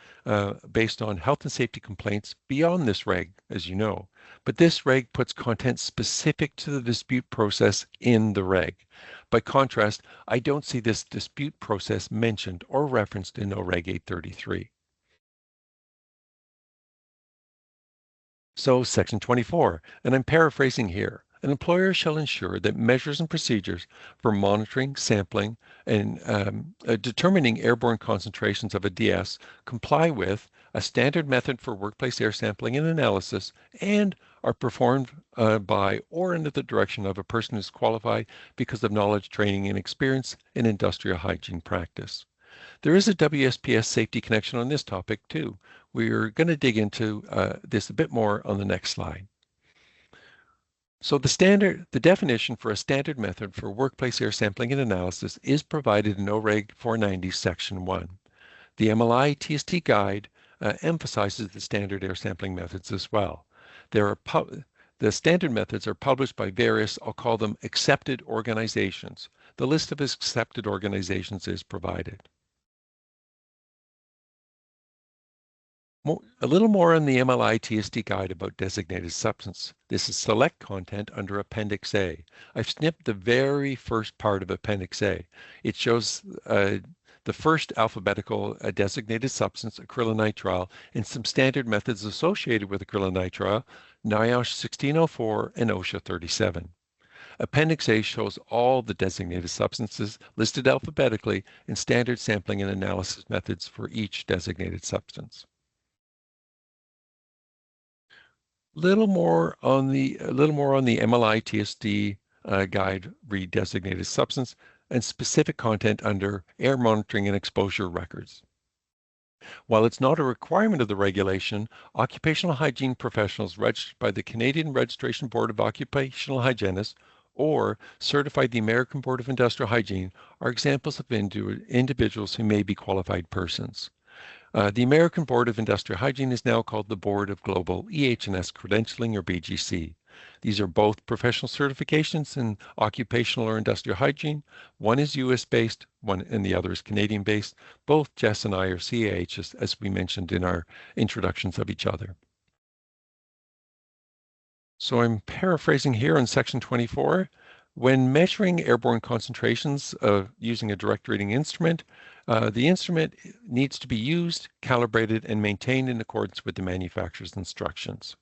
based on health and safety complaints beyond this reg, as you know. But this reg puts content specific to the dispute process in the reg. By contrast, I don't see this dispute process mentioned or referenced in OREG 833. So section 24, and I'm paraphrasing here. An employer shall ensure that measures and procedures for monitoring, sampling, and determining airborne concentrations of a DS comply with a standard method for workplace air sampling and analysis and are performed by or under the direction of a person who is qualified because of knowledge, training, and experience in industrial hygiene practice. There is a WSPS safety connection on this topic too. We're going to dig into this a bit more on the next slide. So the definition for a standard method for workplace air sampling and analysis is provided in OREG 490 section 1. The MLI TST guide emphasizes the standard air sampling methods as well. The standard methods are published by various, I'll call them accepted organizations. The list of accepted organizations is provided. A little more on the MLI TSD guide about designated substance. This is select content under Appendix A. I've snipped the very first part of Appendix A. It shows the first alphabetical designated substance, acrylonitrile, and some standard methods associated with acrylonitrile, NIOSH 1604 and OSHA 37. Appendix A shows all the designated substances listed alphabetically and standard sampling and analysis methods for each designated substance. A little more on the MLI TSD guide read designated substance and specific content under air monitoring and exposure records. While it's not a requirement of the regulation, occupational hygiene professionals registered by the Canadian Registration Board of Occupational Hygienists or certified the American Board of Industrial Hygiene are examples of individuals who may be qualified persons. The American Board of Industrial Hygiene is now called the Board of Global EH&S Credentialing, or BGC. These are both professional certifications in occupational or industrial hygiene. One is US-based, and the other is Canadian-based. Both Jess and I are CAH, as we mentioned in our introductions of each other. So I'm paraphrasing here on section 24. When measuring airborne concentrations using a direct reading instrument, the instrument needs to be used, calibrated, and maintained in accordance with the manufacturer's instructions.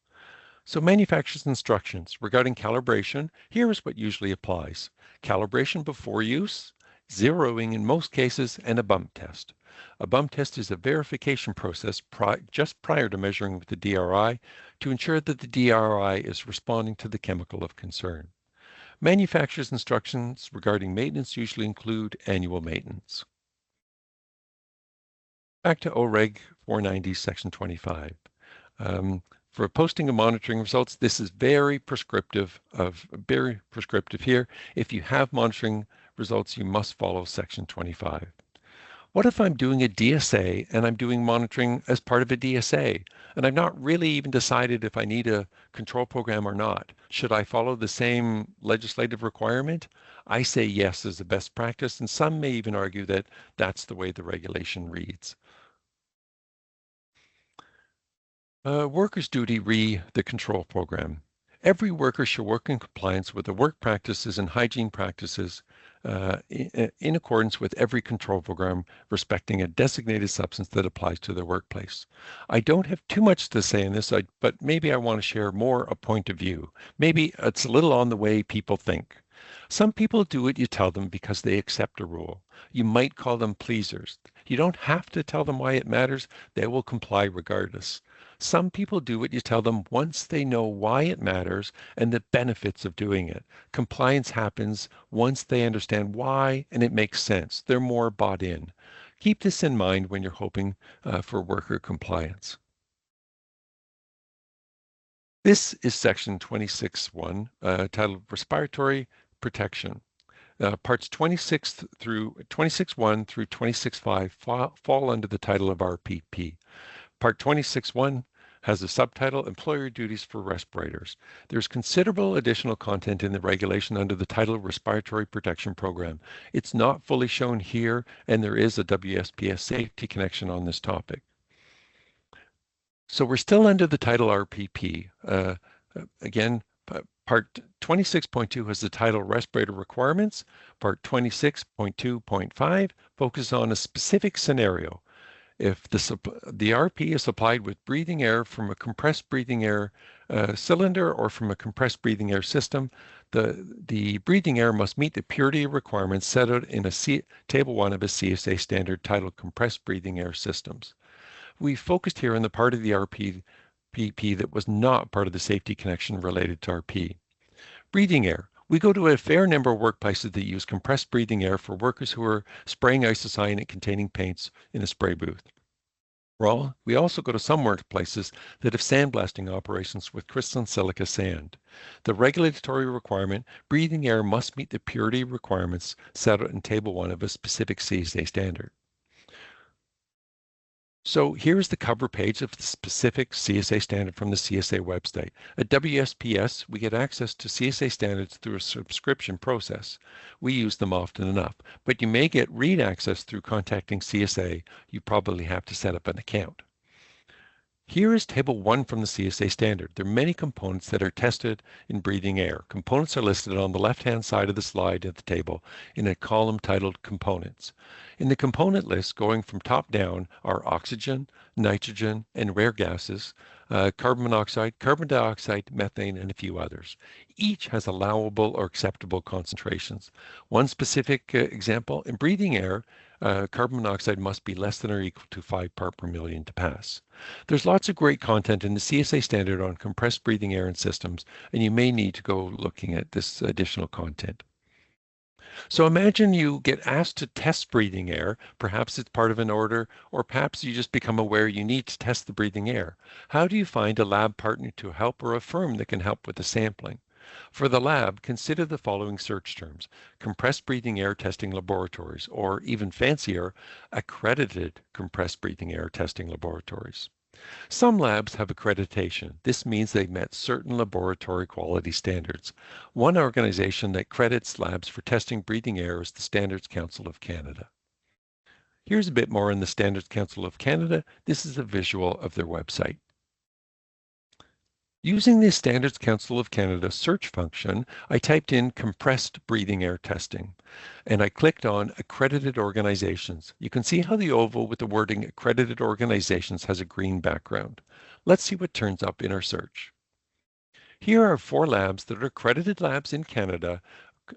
So manufacturer's instructions regarding calibration, here is what usually applies. Calibration before use, zeroing in most cases, and a bump test. A bump test is a verification process just prior to measuring with the DRI to ensure that the DRI is responding to the chemical of concern. Manufacturer's instructions regarding maintenance usually include annual maintenance. Back to OREG 490, section 25. For posting and monitoring results, this is very prescriptive here. If you have monitoring results, you must follow section 25. What if I'm doing a DSA and I'm doing monitoring as part of a DSA and I've not really even decided if I need a control program or not? Should I follow the same legislative requirement? I say yes as the best practice, and some may even argue that that's the way the regulation reads. Worker's duty re the control program. Every worker should work in compliance with the work practices and hygiene practices in accordance with every control program respecting a designated substance that applies to their workplace. I don't have too much to say in this, but maybe I want to share more a point of view. Maybe it's a little on the way people think. Some people do what you tell them because they accept a rule. You might call them pleasers. You don't have to tell them why it matters. They will comply regardless. Some people do what you tell them once they know why it matters and the benefits of doing it. Compliance happens once they understand why and it makes sense. They're more bought in. Keep this in mind when you're hoping for worker compliance. This is section 26.1, titled Respiratory Protection. Parts 26.1 through 26.5 fall under the title of RPP. Part 26.1 has a subtitle, Employer Duties for Respirators. There's considerable additional content in the regulation under the title Respiratory Protection Program. It's not fully shown here, and there is a WSPS safety connection on this topic. So we're still under the title RPP. Again, Part 26.2 has the title Respirator Requirements. Part 26.2.5 focuses on a specific scenario. If the RP is supplied with breathing air from a compressed breathing air cylinder or from a compressed breathing air system, the breathing air must meet the purity requirements set out in Table 1 of a CSA standard titled Compressed Breathing Air Systems. We focused here on the part of the RPP that was not part of the safety connection related to RP. Breathing air. We go to a fair number of workplaces that use compressed breathing air for workers who are spraying isocyanate-containing paints in a spray booth. We also go to some workplaces that have sandblasting operations with crystalline silica sand. The regulatory requirement, breathing air must meet the purity requirements set out in Table 1 of a specific CSA standard. So here's the cover page of the specific CSA standard from the CSA website. At WSPS, we get access to CSA standards through a subscription process. We use them often enough, but you may get read access through contacting CSA. You probably have to set up an account. Here is Table 1 from the CSA standard. There are many components that are tested in breathing air. Components are listed on the left-hand side of the slide at the table in a column titled Components. In the component list, going from top down, are oxygen, nitrogen, and rare gases, carbon monoxide, carbon dioxide, methane, and a few others. Each has allowable or acceptable concentrations. One specific example, in breathing air, carbon monoxide must be less than or equal to 5 part per million to pass. There's lots of great content in the CSA standard on compressed breathing air and systems, and you may need to go looking at this additional content. So imagine you get asked to test breathing air. Perhaps it's part of an order, or perhaps you just become aware you need to test the breathing air. How do you find a lab partner to help or a firm that can help with the sampling? For the lab, consider the following search terms: compressed breathing air testing laboratories, or even fancier, accredited compressed breathing air testing laboratories. Some labs have accreditation. This means they've met certain laboratory quality standards. One organization that credits labs for testing breathing air is the Standards Council of Canada. Here's a bit more on the Standards Council of Canada. This is a visual of their website. Using the Standards Council of Canada search function, I typed in compressed breathing air testing, and I clicked on accredited organizations. You can see how the oval with the wording accredited organizations has a green background. Let's see what turns up in our search. Here are 4 labs that are accredited labs in Canada,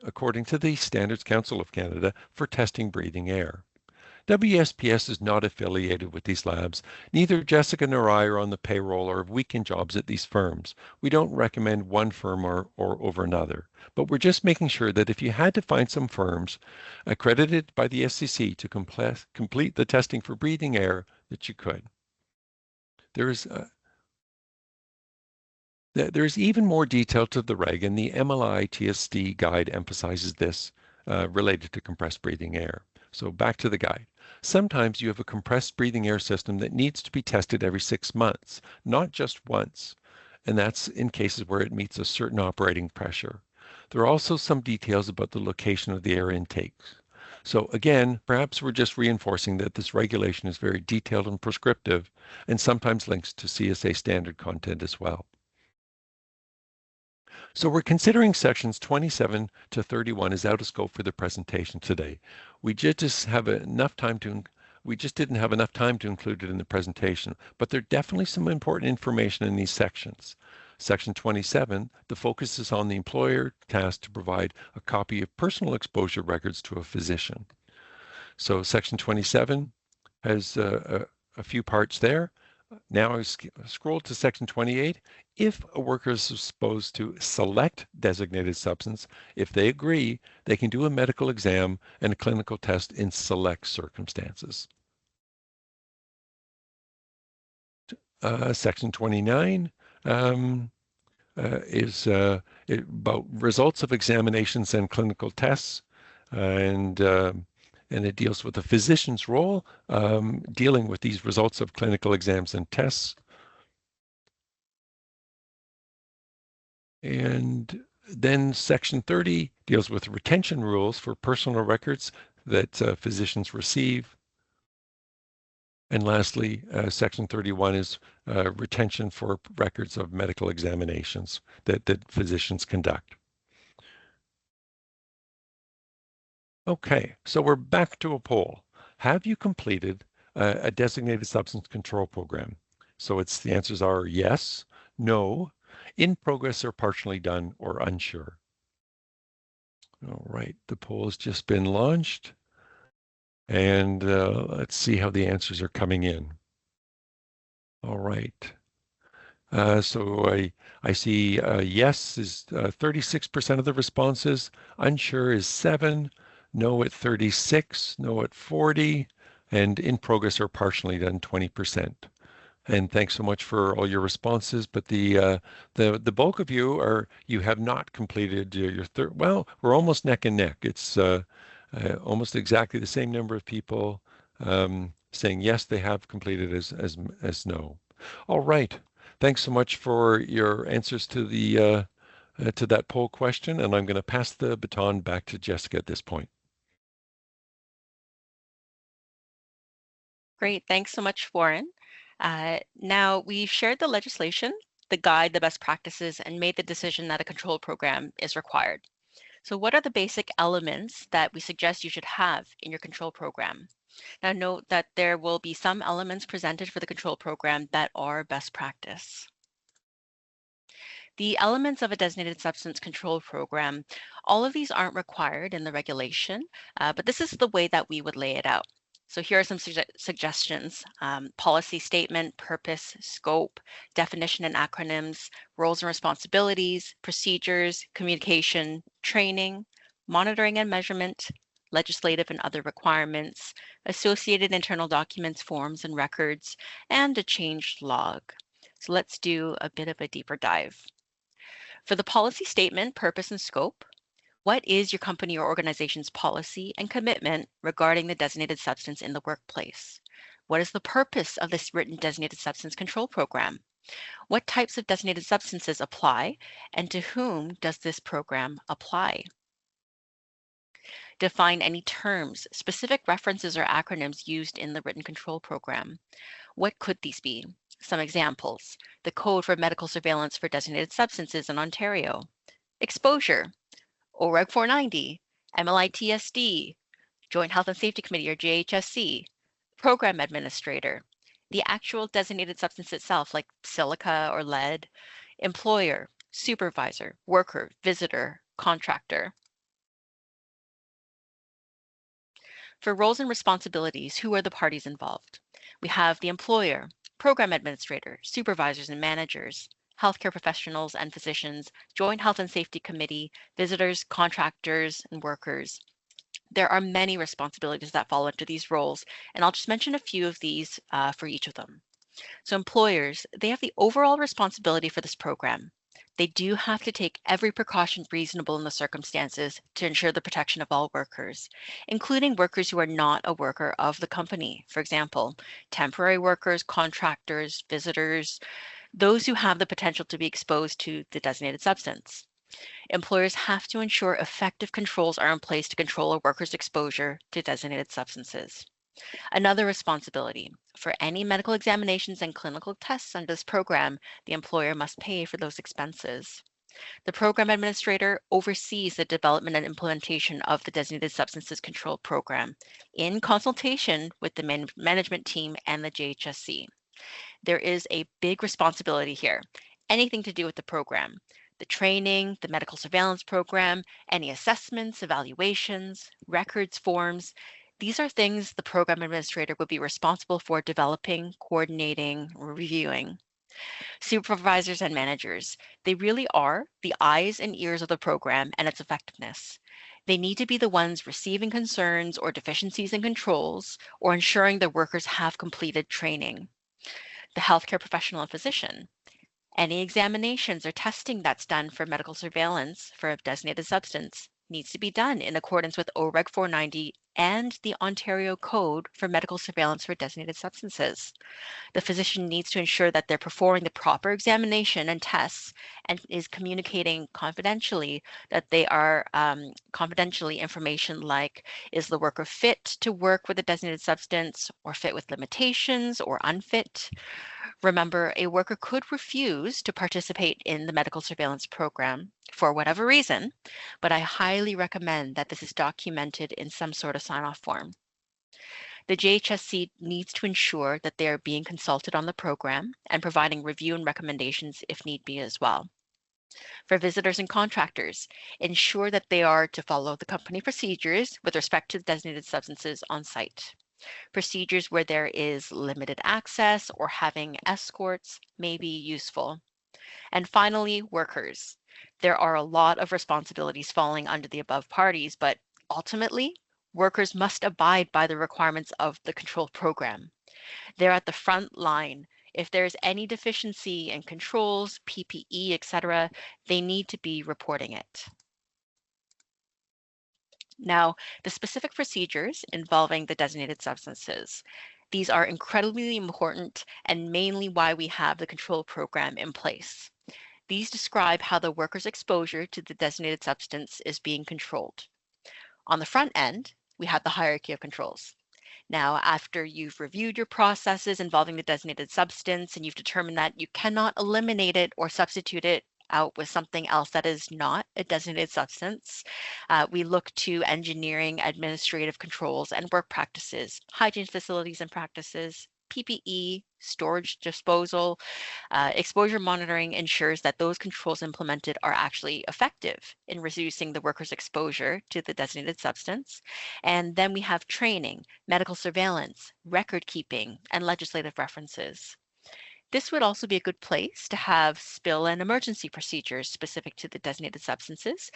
according to the Standards Council of Canada, for testing breathing air. WSPS is not affiliated with these labs. Neither Jessica nor I are on the payroll or have weekend jobs at these firms. We don't recommend one firm or over another, but we're just making sure that if you had to find some firms accredited by the SCC to complete the testing for breathing air, that you could. There's even more detail to the reg, and the MLI TSD guide emphasizes this related to compressed breathing air. So back to the guide. Sometimes you have a compressed breathing air system that needs to be tested every 6 months, not just once. And that's in cases where it meets a certain operating pressure. There are also some details about the location of the air intakes. So again, perhaps we're just reinforcing that this regulation is very detailed and prescriptive, and sometimes links to CSA standard content as well. So we're considering sections 27 to 31 as out of scope for the presentation today. We just didn't have enough time to include it in the presentation, but there are definitely some important information in these sections. Section 27, the focus is on the employer task to provide a copy of personal exposure records to a physician. So section 27 has a few parts there. Now I scroll to section 28. If a worker is supposed to select designated substance, if they agree, they can do a medical exam and a clinical test in select circumstances. Section 29 is about results of examinations and clinical tests, and it deals with the physician's role dealing with these results of clinical exams and tests. And then section 30 deals with retention rules for personal records that physicians receive. And lastly, section 31 is retention for records of medical examinations that physicians conduct. Okay, so we're back to a poll. Have you completed a designated substance control program? So the answers are yes, no, in progress or partially done, or unsure. All right, the poll has just been launched. And let's see how the answers are coming in. All right. So I see yes is 36% of the responses, unsure is 7, no at 36, no at 40, and in progress or partially done 20%. And thanks so much for all your responses. But the bulk of you have not completed your third. Well, we're almost neck and neck. It's almost exactly the same number of people saying yes, they have completed as no. All right. Thanks so much for your answers to that poll question, and I'm going to pass the baton back to Jessica at this point. Great, thanks so much, Warren. Now we've shared the legislation, the guide, the best practices, and made the decision that a control program is required. So what are the basic elements that we suggest you should have in your control program? Now note that there will be some elements presented for the control program that are best practice. The elements of a designated substance control program, all of these aren't required in the regulation, but this is the way that we would lay it out. So here are some suggestions: policy statement, purpose, scope, definition and acronyms, roles and responsibilities, procedures, communication, training, monitoring and measurement, legislative and other requirements, associated internal documents, forms and records, and a changed log. So let's do a bit of a deeper dive. For the policy statement, purpose and scope, what is your company or organization's policy and commitment regarding the designated substance in the workplace? What is the purpose of this written designated substance control program? What types of designated substances apply, and to whom does this program apply? Define any terms, specific references, or acronyms used in the written control program. What could these be? Some examples: the Code for Medical Surveillance for Designated Substances in Ontario, exposure, OREG 490, MLITSD, Joint Health and Safety Committee or JHSC, program administrator, the actual designated substance itself like silica or lead, employer, supervisor, worker, visitor, contractor. For roles and responsibilities, who are the parties involved? We have the employer, program administrator, supervisors and managers, healthcare professionals and physicians, Joint Health and Safety Committee, visitors, contractors, and workers. There are many responsibilities that fall into these roles, and I'll just mention a few of these for each of them. So employers, they have the overall responsibility for this program. They do have to take every precaution reasonable in the circumstances to ensure the protection of all workers, including workers who are not a worker of the company. For example, temporary workers, contractors, visitors, those who have the potential to be exposed to the designated substance. Employers have to ensure effective controls are in place to control a worker's exposure to designated substances. Another responsibility: for any medical examinations and clinical tests under this program, the employer must pay for those expenses. The program administrator oversees the development and implementation of the Designated Substances Control Program in consultation with the management team and the JHSC. There is a big responsibility here. Anything to do with the program, the training, the medical surveillance program, any assessments, evaluations, records, forms, these are things the program administrator would be responsible for developing, coordinating, reviewing. Supervisors and managers, they really are the eyes and ears of the program and its effectiveness. They need to be the ones receiving concerns or deficiencies in controls or ensuring their workers have completed training. The healthcare professional and physician, any examinations or testing that's done for medical surveillance for a designated substance needs to be done in accordance with OREG 490 and the Ontario Code for Medical Surveillance for Designated Substances. The physician needs to ensure that they're performing the proper examination and tests and is communicating confidentially that they are confidentially information like, is the worker fit to work with a designated substance or fit with limitations or unfit? Remember, a worker could refuse to participate in the medical surveillance program for whatever reason, but I highly recommend that this is documented in some sort of sign-off form. The JHSC needs to ensure that they are being consulted on the program and providing review and recommendations if need be as well. For visitors and contractors, ensure that they are to follow the company procedures with respect to the designated substances on site. Procedures where there is limited access or having escorts may be useful. And finally, workers. There are a lot of responsibilities falling under the above parties, but ultimately, workers must abide by the requirements of the control program. They're at the front line. If there's any deficiency in controls, PPE, etc., they need to be reporting it. Now, the specific procedures involving the designated substances. These are incredibly important and mainly why we have the control program in place. These describe how the worker's exposure to the designated substance is being controlled. On the front end, we have the hierarchy of controls. Now, after you've reviewed your processes involving the designated substance and you've determined that you cannot eliminate it or substitute it out with something else that is not a designated substance, we look to engineering, administrative controls, and work practices, hygiene facilities and practices, PPE, storage disposal, exposure monitoring ensures that those controls implemented are actually effective in reducing the worker's exposure to the designated substance. And then we have training, medical surveillance, record keeping, and legislative references. This would also be a good place to have spill and emergency procedures specific to the designated substances,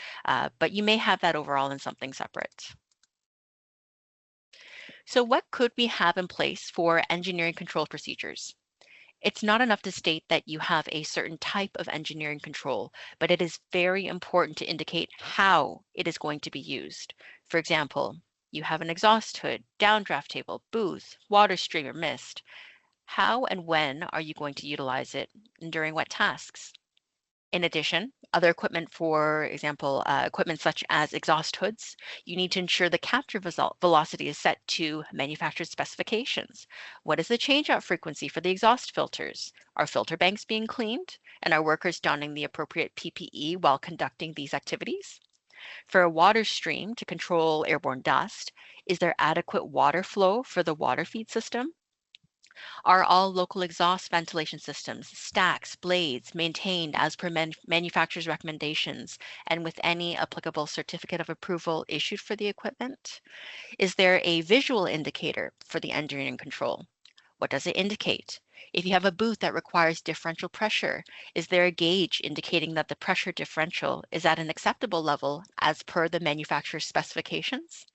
but you may have that overall in something separate. So what could we have in place for engineering control procedures? It's not enough to state that you have a certain type of engineering control, but it is very important to indicate how it is going to be used. For example, You have an exhaust hood, downdraft table, booth, water stream or mist. How and when are you going to utilize it, and during what tasks? In addition, other equipment, for example, equipment such as exhaust hoods, you need to ensure the capture velocity is set to manufacturer's specifications. What is the change-out frequency for the exhaust filters? Are filter banks being cleaned? And are workers donning the appropriate PPE while conducting these activities? For a water stream to control airborne dust, is there adequate water flow for the water feed system? Are all local exhaust ventilation systems, stacks, blades maintained as per manufacturer's recommendations and with any applicable certificate of approval issued for the equipment? Is there a visual indicator for the engineering control? What does it indicate? If you have a booth that requires differential pressure, is there a gauge indicating that the pressure differential is at an acceptable level as per the manufacturer's specifications?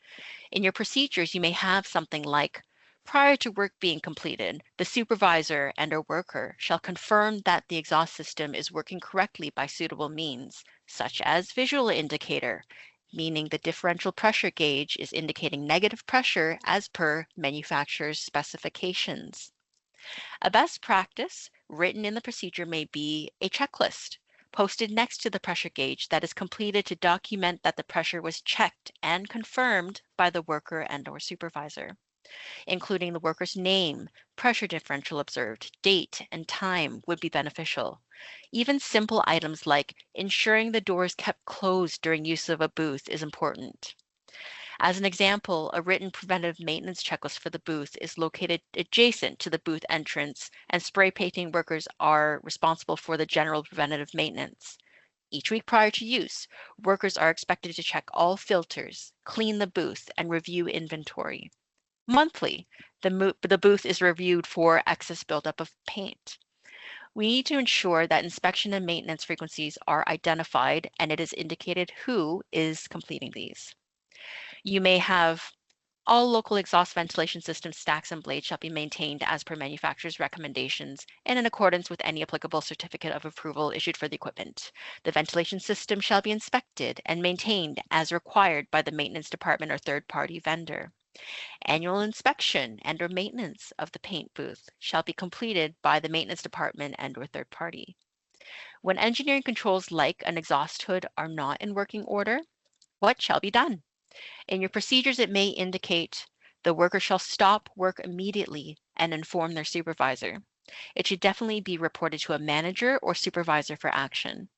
In your procedures, you may have something like, prior to work being completed, the supervisor and or worker shall confirm that the exhaust system is working correctly by suitable means, such as visual indicator, meaning the differential pressure gauge is indicating negative pressure as per manufacturer's specifications. A best practice written in the procedure may be a checklist posted next to the pressure gauge that is completed to document that the pressure was checked and confirmed by the worker and or supervisor, including the worker's name, pressure differential observed, date, and time would be beneficial. Even simple items like ensuring the door is kept closed during use of a booth is important. As an example, a written preventative maintenance checklist for the booth is located adjacent to the booth entrance, and spray painting workers are responsible for the general preventative maintenance. Each week prior to use, workers are expected to check all filters, clean the booth, and review inventory. Monthly, the booth is reviewed for excess buildup of paint. We need to ensure that inspection and maintenance frequencies are identified and it is indicated who is completing these. You may have all local exhaust ventilation system stacks and blades shall be maintained as per manufacturer's recommendations and in accordance with any applicable certificate of approval issued for the equipment. The ventilation system shall be inspected and maintained as required by the maintenance department or third-party vendor. Annual inspection and or maintenance of the paint booth shall be completed by the maintenance department and or third party. When engineering controls like an exhaust hood are not in working order, what shall be done? In your procedures, it may indicate the worker shall stop work immediately and inform their supervisor. It should definitely be reported to a manager or supervisor for action.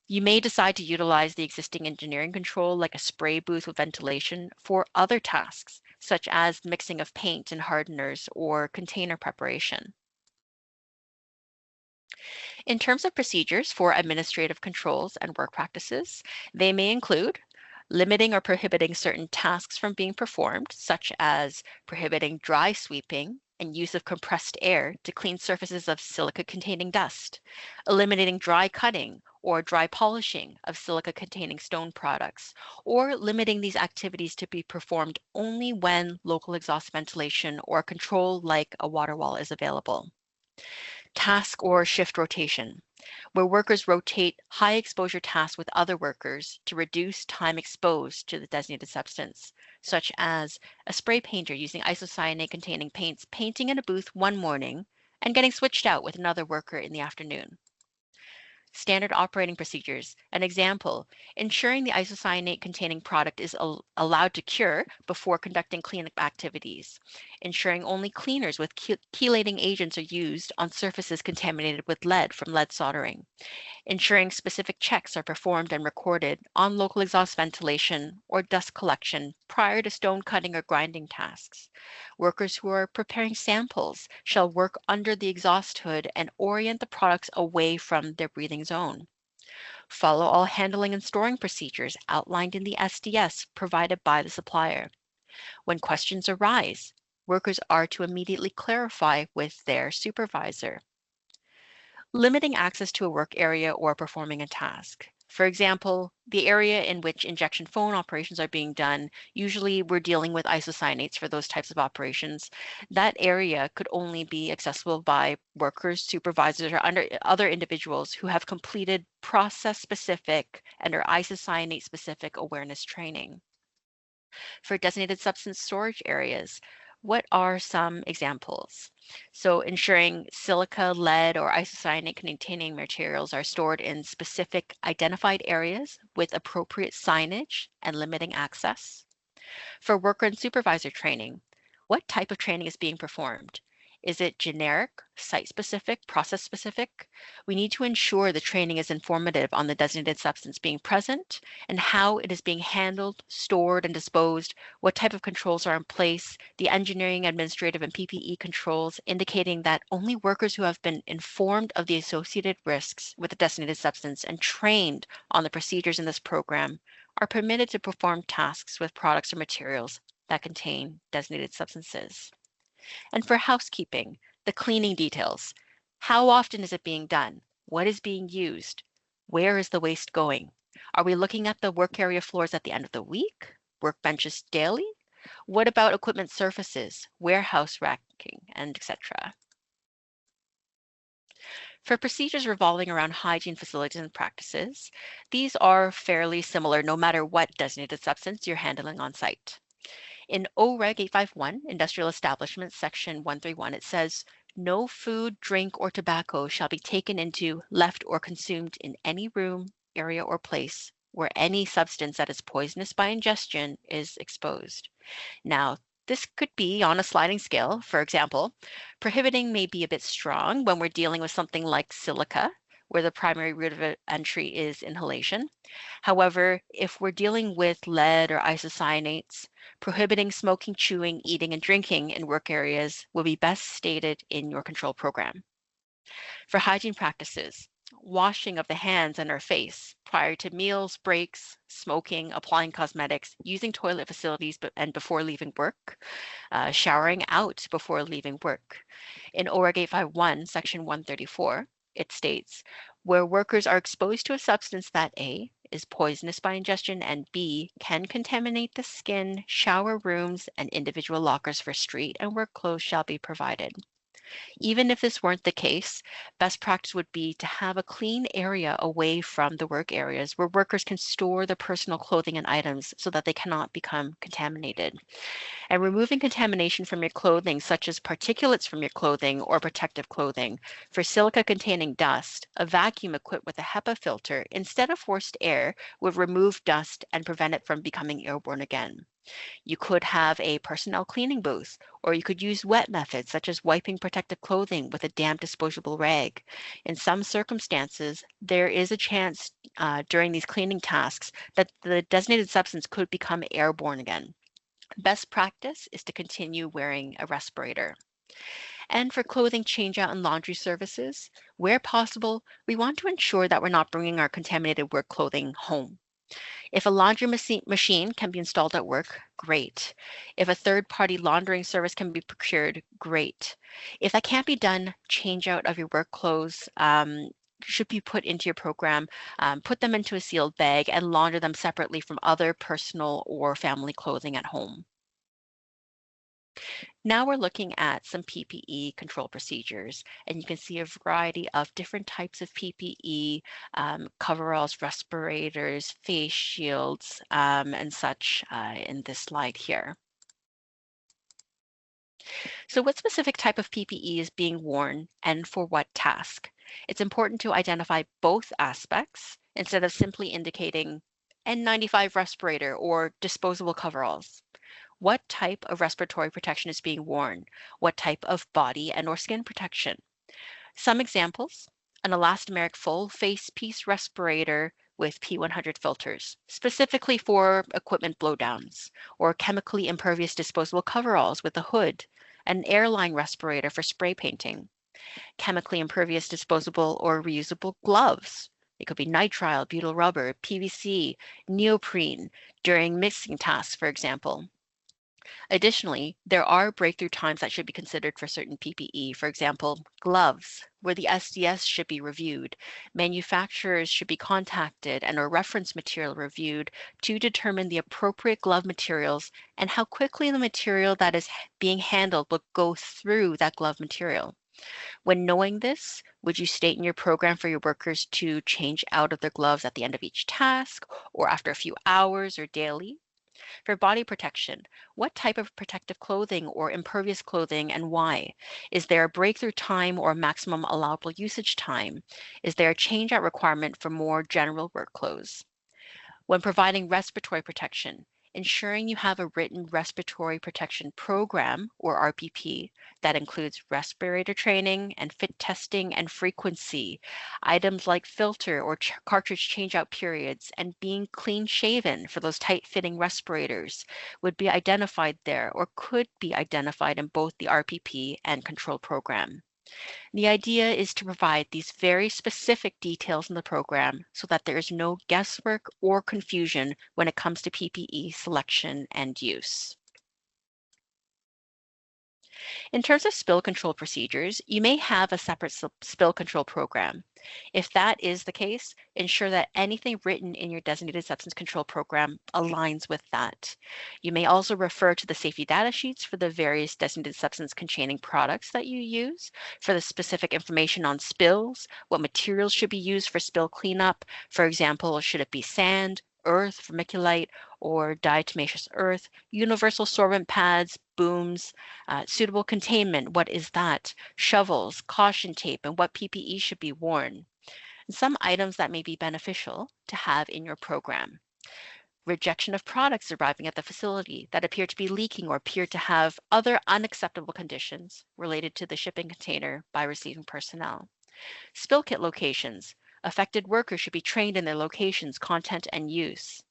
You may decide to utilize the existing engineering control like a spray booth with ventilation for other tasks, such as mixing of paint and hardeners or container preparation. In terms of procedures for administrative controls and work practices, they may include limiting or prohibiting certain tasks from being performed, such as prohibiting dry sweeping and use of compressed air to clean surfaces of silica-containing dust, eliminating dry cutting or dry polishing of silica-containing stone products, or limiting these activities to be performed only when local exhaust ventilation or control like a water wall is available. Task or shift rotation, where workers rotate high exposure tasks with other workers to reduce time exposed to the designated substance, such as a spray painter using isocyanate containing paints painting in a booth one morning and getting switched out with another worker in the afternoon. Standard operating procedures. An example, ensuring the isocyanate containing product is allowed to cure before conducting cleanup activities. Ensuring only cleaners with chelating agents are used on surfaces contaminated with lead from lead soldering. Ensuring specific checks are performed and recorded on local exhaust ventilation or dust collection prior to stone cutting or grinding tasks. Workers who are preparing samples shall work under the exhaust hood and orient the products away from their breathing zone. Follow all handling and storing procedures outlined in the SDS provided by the supplier. When questions arise, workers are to immediately clarify with their supervisor. Limiting access to a work area or performing a task. For example, the area in which injection phone operations are being done, usually we're dealing with isocyanates for those types of operations. That area could only be accessible by workers, supervisors, or other individuals who have completed process-specific and or isocyanate-specific awareness training. For designated substance storage areas, what are some examples? So ensuring silica, lead, or isocyanate containing materials are stored in specific identified areas with appropriate signage and limiting access. For worker and supervisor training, what type of training is being performed? Is it generic, site-specific, process-specific? We need to ensure the training is informative on the designated substance being present and how it is being handled, stored, and disposed, what type of controls are in place, the engineering, administrative, and PPE controls, indicating that only workers who have been informed of the associated risks with the designated substance and trained on the procedures in this program are permitted to perform tasks with products or materials that contain designated substances. And for housekeeping, the cleaning details. How often is it being done? What is being used? Where is the waste going? Are we looking at the work area floors at the end of the week? Workbenches daily? What about equipment surfaces, warehouse racking, and etc.? For procedures revolving around hygiene facilities and practices, these are fairly similar no matter what designated substance you're handling on site. In OREG 851, Industrial Establishments, Section 131, it says, no food, drink, or tobacco shall be taken into, left, or consumed in any room, area, or place where any substance that is poisonous by ingestion is exposed. Now, this could be on a sliding scale. For example, prohibiting may be a bit strong when we're dealing with something like silica, where the primary route of entry is inhalation. However, if we're dealing with lead or isocyanates, prohibiting smoking, chewing, eating, and drinking in work areas will be best stated in your control program. For hygiene practices, washing of the hands and our face prior to meals, breaks, smoking, applying cosmetics, using toilet facilities and before leaving work, showering out before leaving work. In OREG 851, Section 134, it states, where workers are exposed to a substance that A, is poisonous by ingestion, and B, can contaminate the skin, shower rooms, and individual lockers for street and work clothes shall be provided. Even if this weren't the case, best practice would be to have a clean area away from the work areas where workers can store their personal clothing and items so that they cannot become contaminated. And removing contamination from your clothing, such as particulates from your clothing or protective clothing. For silica-containing dust, a vacuum equipped with a HEPA filter instead of forced air would remove dust and prevent it from becoming airborne again. You could have a personnel cleaning booth, or you could use wet methods such as wiping protective clothing with a damp disposable rag. In some circumstances, there is a chance during these cleaning tasks that the designated substance could become airborne again. Best practice is to continue wearing a respirator. And for clothing changeout and laundry services, where possible, we want to ensure that we're not bringing our contaminated work clothing home. If a laundry machine can be installed at work, great. If a third-party laundering service can be procured, great. If that can't be done, change out of your work clothes should be put into your program, put them into a sealed bag and launder them separately from other personal or family clothing at home. Now we're looking at some PPE control procedures, and you can see a variety of different types of PPE, coveralls, respirators, face shields, and such in this slide here. So what specific type of PPE is being worn and for what task? It's important to identify both aspects instead of simply indicating N95 respirator or disposable coveralls. What type of respiratory protection is being worn? What type of body and or skin protection? Some examples, an elastomeric full face piece respirator with P100 filters, specifically for equipment blowdowns, or chemically impervious disposable coveralls with a hood, an airline respirator for spray painting, chemically impervious disposable or reusable gloves. It could be nitrile, butyl rubber, PVC, neoprene during mixing tasks, for example. Additionally, there are breakthrough times that should be considered for certain PPE. For example, gloves, where the SDS should be reviewed. Manufacturers should be contacted and a reference material reviewed to determine the appropriate glove materials and how quickly the material that is being handled will go through that glove material. When knowing this, would you state in your program for your workers to change out of their gloves at the end of each task or after a few hours or daily? For body protection, what type of protective clothing or impervious clothing and why? Is there a breakthrough time or maximum allowable usage time? Is there a change-out requirement for more general work clothes? When providing respiratory protection, ensuring you have a written respiratory protection program or RPP that includes respirator training and fit testing and frequency, items like filter or cartridge changeout periods, and being clean shaven for those tight fitting respirators would be identified there or could be identified in both the RPP and control program. The idea is to provide these very specific details in the program so that there is no guesswork or confusion when it comes to PPE selection and use. In terms of spill control procedures, you may have a separate spill control program. If that is the case, ensure that anything written in your designated substance control program aligns with that. You may also refer to the safety data sheets for the various designated substance containing products that you use for the specific information on spills, what materials should be used for spill cleanup. For example, should it be sand, earth, vermiculite, or diatomaceous earth, universal sorbent pads, booms, suitable containment, what is that? Shovels, caution tape, and what PPE should be worn. And some items that may be beneficial to have in your program. Rejection of products arriving at the facility that appear to be leaking or appear to have other unacceptable conditions related to the shipping container by receiving personnel. Spill kit locations. Affected workers should be trained in their locations, content, and use.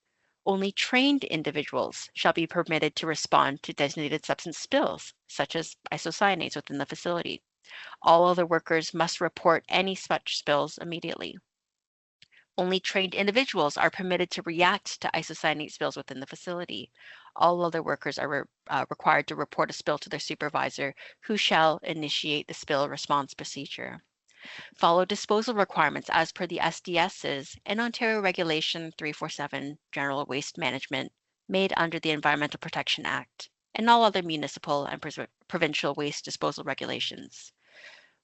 Only trained individuals shall be permitted to respond to designated substance spills, such as isocyanates within the facility. All other workers must report any such spills immediately. Only trained individuals are permitted to react to isocyanate spills within the facility. All other workers are required to report a spill to their supervisor, who shall initiate the spill response procedure. Follow disposal requirements as per the SDS's and Ontario Regulation 347 General Waste Management made under the Environmental Protection Act and all other municipal and provincial waste disposal regulations.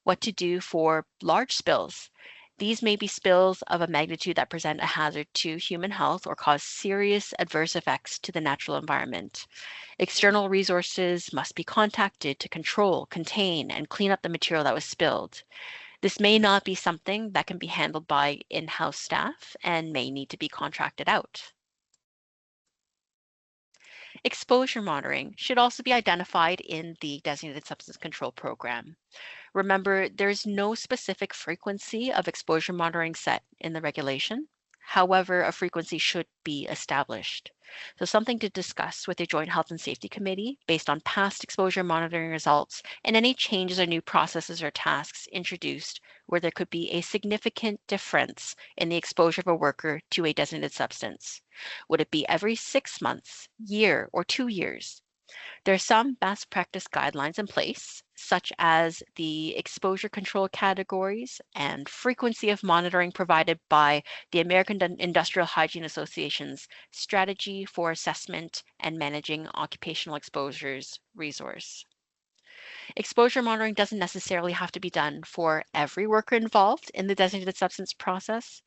What to do for large spills. These may be spills of a magnitude that present a hazard to human health or cause serious adverse effects to the natural environment. External resources must be contacted to control, contain, and clean up the material that was spilled. This may not be something that can be handled by in-house staff and may need to be contracted out. Exposure monitoring should also be identified in the designated substance control program. Remember, there's no specific frequency of exposure monitoring set in the regulation. However, a frequency should be established. So something to discuss with your Joint Health and Safety Committee based on past exposure monitoring results and any changes or new processes or tasks introduced where there could be a significant difference in the exposure of a worker to a designated substance. Would it be every 6 months, year, or 2 years? There are some best practice guidelines in place, such as the exposure control categories and frequency of monitoring provided by the American Industrial Hygiene Association's Strategy for Assessment and Managing Occupational Exposures resource. Exposure monitoring doesn't necessarily have to be done for every worker involved in the designated substance process.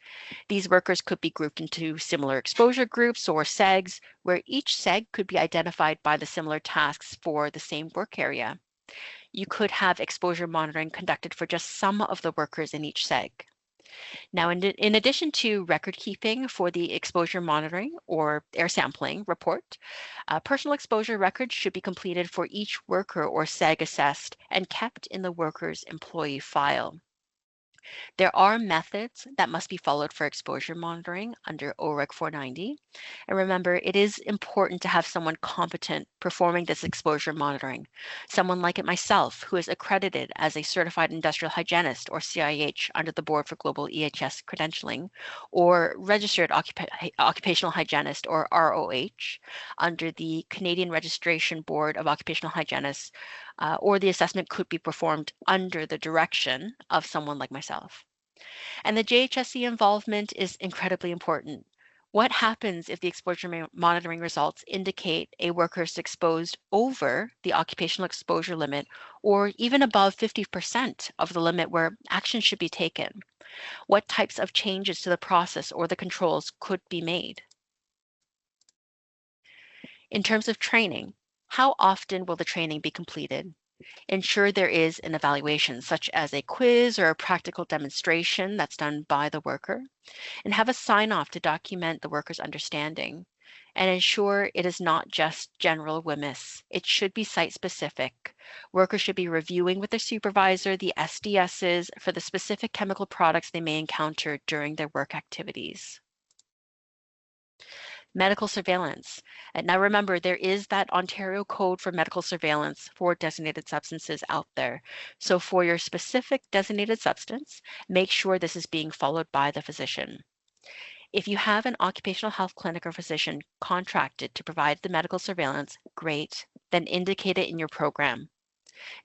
These workers could be grouped into similar exposure groups or SEGs, where each SEG could be identified by the similar tasks for the same work area. You could have exposure monitoring conducted for just some of the workers in each SEG. Now, in addition to record keeping for the exposure monitoring or air sampling report, personal exposure records should be completed for each worker or SEG assessed and kept in the worker's employee file. There are methods that must be followed for exposure monitoring under OREG 490. And remember, it is important to have someone competent performing this exposure monitoring. Someone like myself, who is accredited as a certified industrial hygienist or CIH under the Board for Global EHS Credentialing, or registered occupational hygienist or ROH under the Canadian Registration Board of Occupational Hygienists, or the assessment could be performed under the direction of someone like myself. And the JHSC involvement is incredibly important. What happens if the exposure monitoring results indicate a worker is exposed over the occupational exposure limit or even above 50% of the limit where action should be taken? What types of changes to the process or the controls could be made? In terms of training, how often will the training be completed? Ensure there is an evaluation, such as a quiz or a practical demonstration that's done by the worker, and have a sign-off to document the worker's understanding. And ensure it is not just general WMIS. It should be site-specific. Workers should be reviewing with their supervisor the SDSs for the specific chemical products they may encounter during their work activities. Medical surveillance. And now remember, there is that Ontario code for medical surveillance for designated substances out there. So for your specific designated substance, make sure this is being followed by the physician. If you have an occupational health clinic or physician contracted to provide the medical surveillance, great, then indicate it in your program.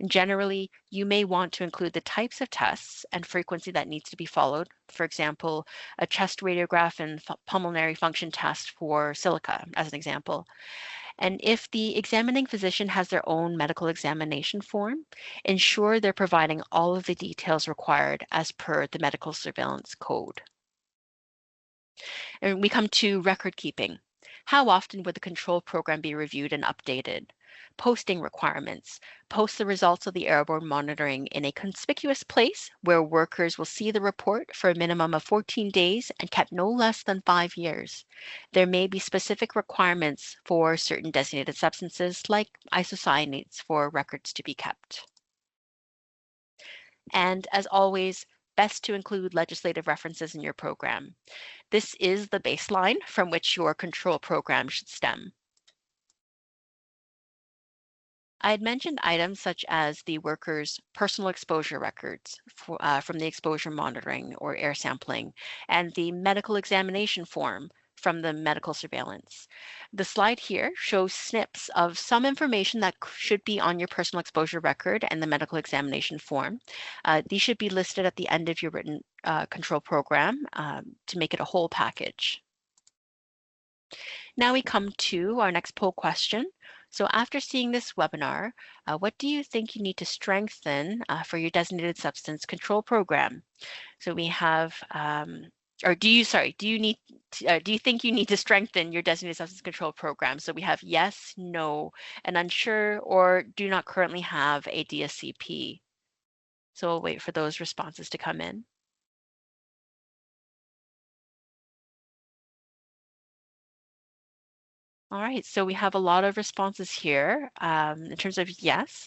Generally, you may want to include the types of tests and frequency that needs to be followed. For example, a chest radiograph and pulmonary function test for silica, as an example. And if the examining physician has their own medical examination form, ensure they're providing all of the details required as per the medical surveillance code. And we come to record keeping. How often would the control program be reviewed and updated? Posting requirements. Post the results of the airborne monitoring in a conspicuous place where workers will see the report for a minimum of 14 days and kept no less than 5 years. There may be specific requirements for certain designated substances like isocyanates for records to be kept. And as always, best to include legislative references in your program. This is the baseline from which your control program should stem. I had mentioned items such as the worker's personal exposure records from the exposure monitoring or air sampling, and the medical examination form from the medical surveillance. The slide here shows snips of some information that should be on your personal exposure record and the medical examination form. These should be listed at the end of your written control program to make it a whole package. Now we come to our next poll question. So after seeing this webinar, what do you think you need to strengthen for your designated substance control program? So we have, or do you think you need to strengthen your designated substance control program? So we have yes, no, and unsure, or do not currently have a DSCP. So we'll wait for those responses to come in. All right, so we have a lot of responses here in terms of yes.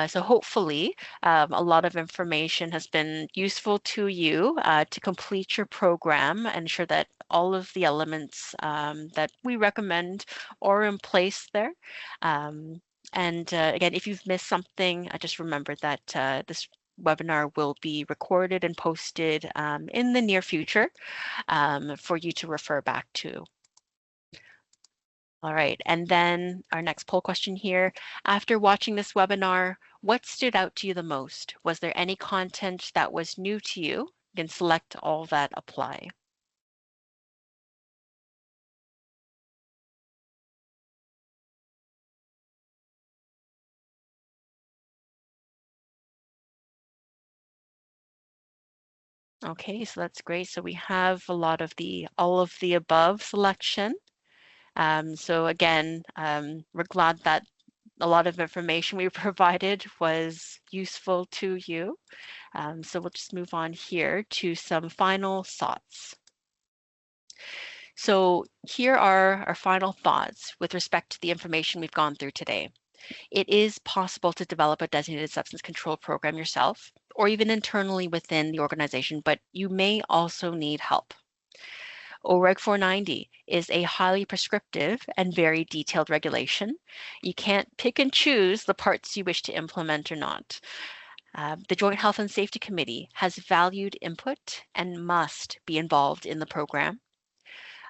So hopefully a lot of information has been useful to you to complete your program and ensure that all of the elements that we recommend are in place there. And again, if you've missed something, just remember that this webinar will be recorded and posted in the near future for you to refer back to. All right, and then our next poll question here. After watching this webinar, what stood out to you the most? Was there any content that was new to you? You can select all that apply. Okay, so that's great. So we have a lot of all of the above selection. So again, we're glad that a lot of information we provided was useful to you. So we'll just move on here to some final thoughts. So here are our final thoughts with respect to the information we've gone through today. It is possible to develop a designated substance control program yourself or even internally within the organization, but you may also need help. OREG 490 is a highly prescriptive and very detailed regulation. You can't pick and choose the parts you wish to implement or not. The Joint Health and Safety Committee has valued input and must be involved in the program.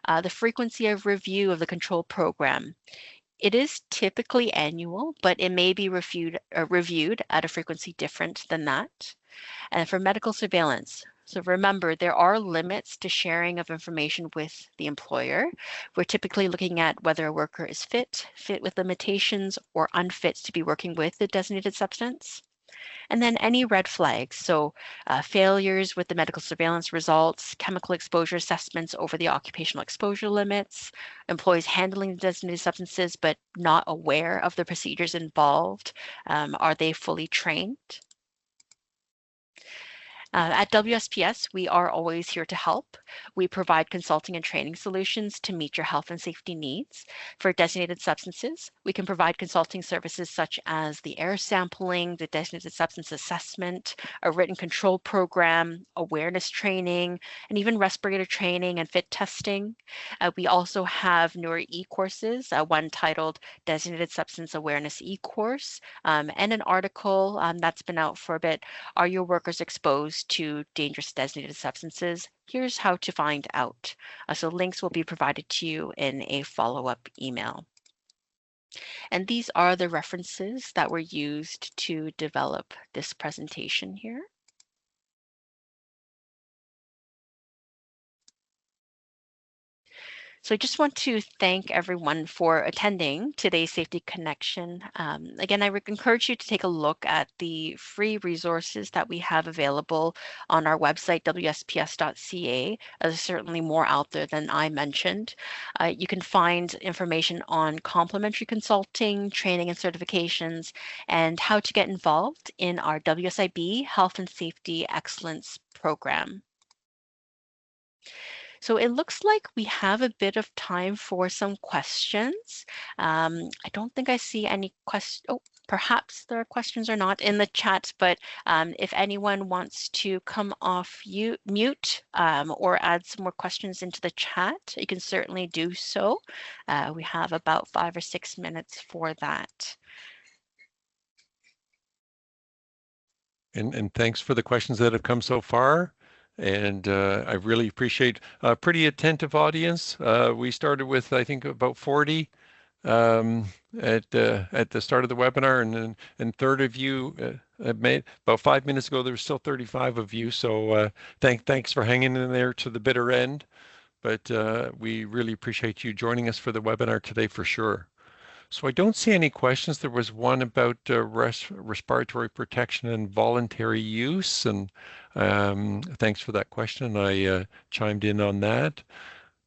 The frequency of review of the control program. It is typically annual, but it may be reviewed at a frequency different than that. And for medical surveillance, so remember, there are limits to sharing of information with the employer. We're typically looking at whether a worker is fit with limitations, or unfit to be working with the designated substance. And then any red flags, so failures with the medical surveillance results, chemical exposure assessments over the occupational exposure limits, employees handling the designated substances but not aware of the procedures involved. Are they fully trained? At WSPS, we are always here to help. We provide consulting and training solutions to meet your health and safety needs. For designated substances, we can provide consulting services such as the air sampling, the designated substance assessment, a written control program, awareness training, and even respirator training and fit testing. We also have newer e-courses, one titled Designated Substance Awareness e-course, and an article that's been out for a bit, Are Your Workers Exposed to dangerous designated substances? Here's how to find out. So links will be provided to you in a follow-up email. And these are the references that were used to develop this presentation here. So I just want to thank everyone for attending today's Safety Connection. Again, I encourage you to take a look at the free resources that we have available on our website, WSPS.ca. There's certainly more out there than I mentioned. You can find information on complementary consulting, training and certifications, and how to get involved in our WSIB Health and Safety Excellence Program. So it looks like we have a bit of time for some questions. I don't think I see any questions. Oh, perhaps there are questions or not in the chat, but if anyone wants to come off mute or add some more questions into the chat, you can certainly do so. We have about 5 or 6 minutes for that. And thanks for the questions that have come so far. And I really appreciate a pretty attentive audience. We started with, I think, about 40 at the start of the webinar, and third of you made about 5 minutes ago. There was still 35 of you. So thanks for hanging in there to the bitter end. But we really appreciate you joining us for the webinar today for sure. So I don't see any questions. There was one about respiratory protection and voluntary use, and thanks for that question. I chimed in on that.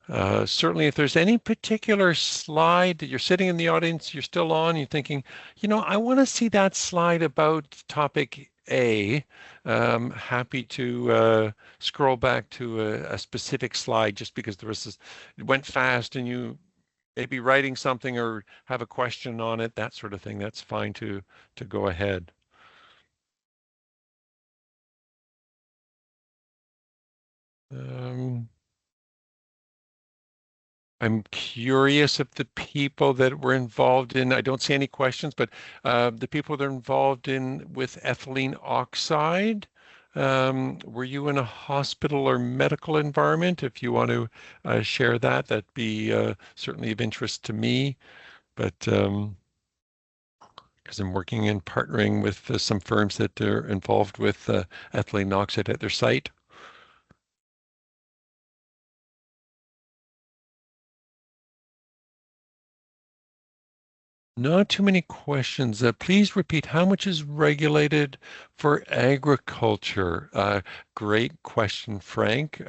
Certainly, if there's any particular slide that you're sitting in the audience, you're still on, you're thinking, I want to see that slide about topic A. Happy to scroll back to a specific slide just because it went fast and you maybe writing something or have a question on it, that sort of thing. That's fine to go ahead. I'm curious if the people that were involved in, I don't see any questions, but the people that are involved in with ethylene oxide, were you in a hospital or medical environment? If you want to share that, that'd be certainly of interest to me. But because I'm working and partnering with some firms that are involved with ethylene oxide at their site. Not too many questions. Please repeat, how much is regulated for agriculture? Great question, Frank.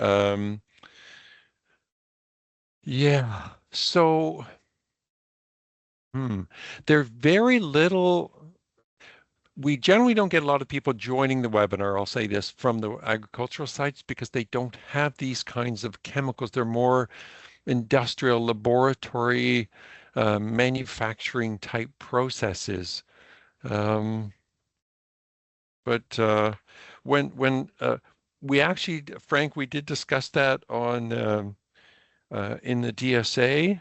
Yeah, so there's very little. We generally don't get a lot of people joining the webinar, I'll say this, from the agricultural sites because they don't have these kinds of chemicals. They're more industrial laboratory manufacturing type processes. But when we actually, Frank, we did discuss that on in the DSA.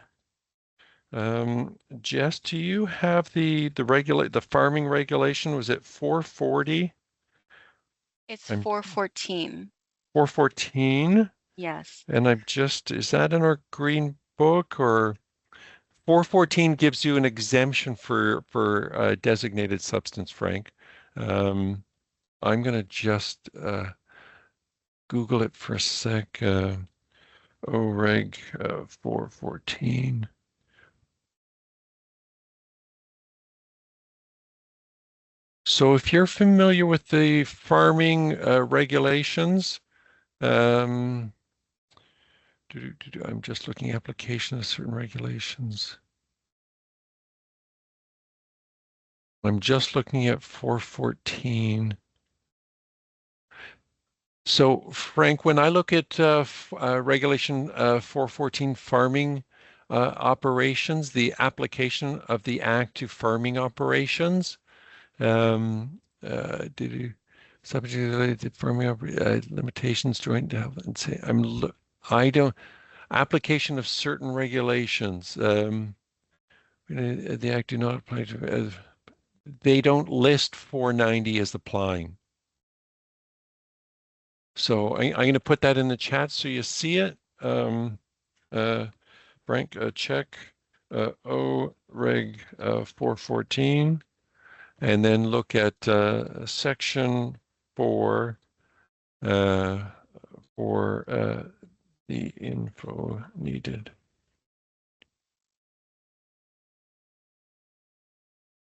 Jess, do you have the farming regulation? Was it 440? It's 414. 414? Yes. And is that in our green book or 414 gives you an exemption for designated substance, Frank. I'm going to just Google it for a sec. OREG 414. So if you're familiar with the farming regulations, I'm just looking at application of certain regulations. I'm just looking at 414. So Frank, when I look at regulation 414 farming operations, the application of the act to farming operations, did you subject related to farming limitations joint and say I don't application of certain regulations. The act do not apply to. They don't list 490 as applying. So I'm going to put that in the chat so you see it. Frank, check OReg 414, and then look at section 4 for the info needed.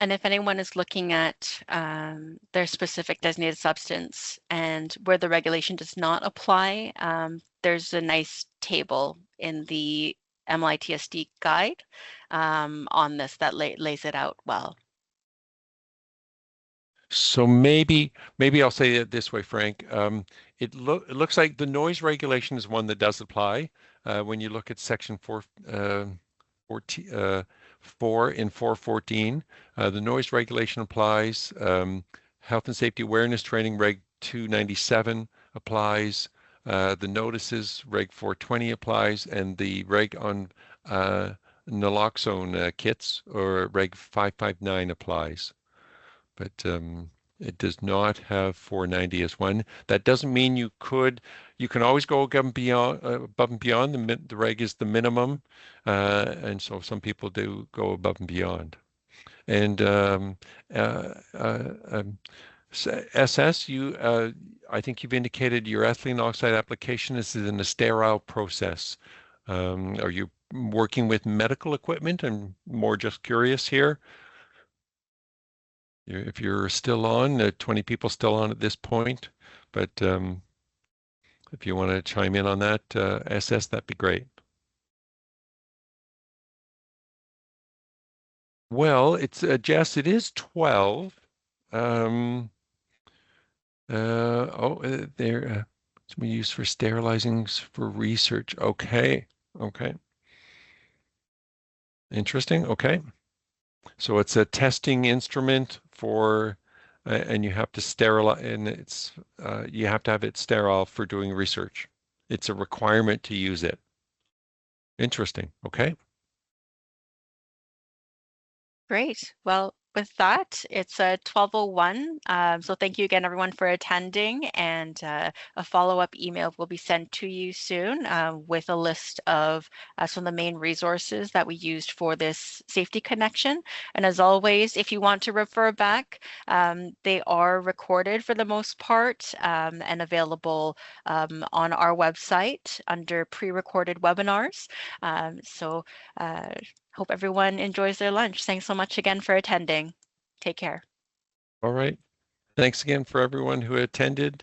And if anyone is looking at their specific designated substance and where the regulation does not apply, there's a nice table in the MLITSD guide on this that lays it out well. So maybe I'll say it this way, Frank. It looks like the noise regulation is one that does apply. When you look at section 4 in 414, the noise regulation applies. Health and safety awareness training reg 297 applies. The notices reg 420 applies, and the reg on naloxone kits or reg 559 applies. But it does not have 490 as one. That doesn't mean you can always go above and beyond. The reg is the minimum, and so some people do go above and beyond. And SS, I think you've indicated your ethylene oxide application is in a sterile process. Are you working with medical equipment? I'm more just curious here. If you're still on, 20 people still on at this point, but if you want to chime in on that, SS, that'd be great. Well, it's Jess, it is 12. They're some use for sterilizing for research. Okay. Interesting. Okay. So it's a testing instrument for, and you have to sterilize, and you have to have it sterile for doing research. It's a requirement to use it. Interesting. Okay. Great. Well, with that, it's 12:01. So thank you again, everyone, for attending. And a follow-up email will be sent to you soon with a list of some of the main resources that we used for this safety connection. And as always, if you want to refer back, they are recorded for the most part and available on our website under pre-recorded webinars. Hope everyone enjoys their lunch. Thanks so much again for attending. Take care. All right. Thanks again for everyone who attended.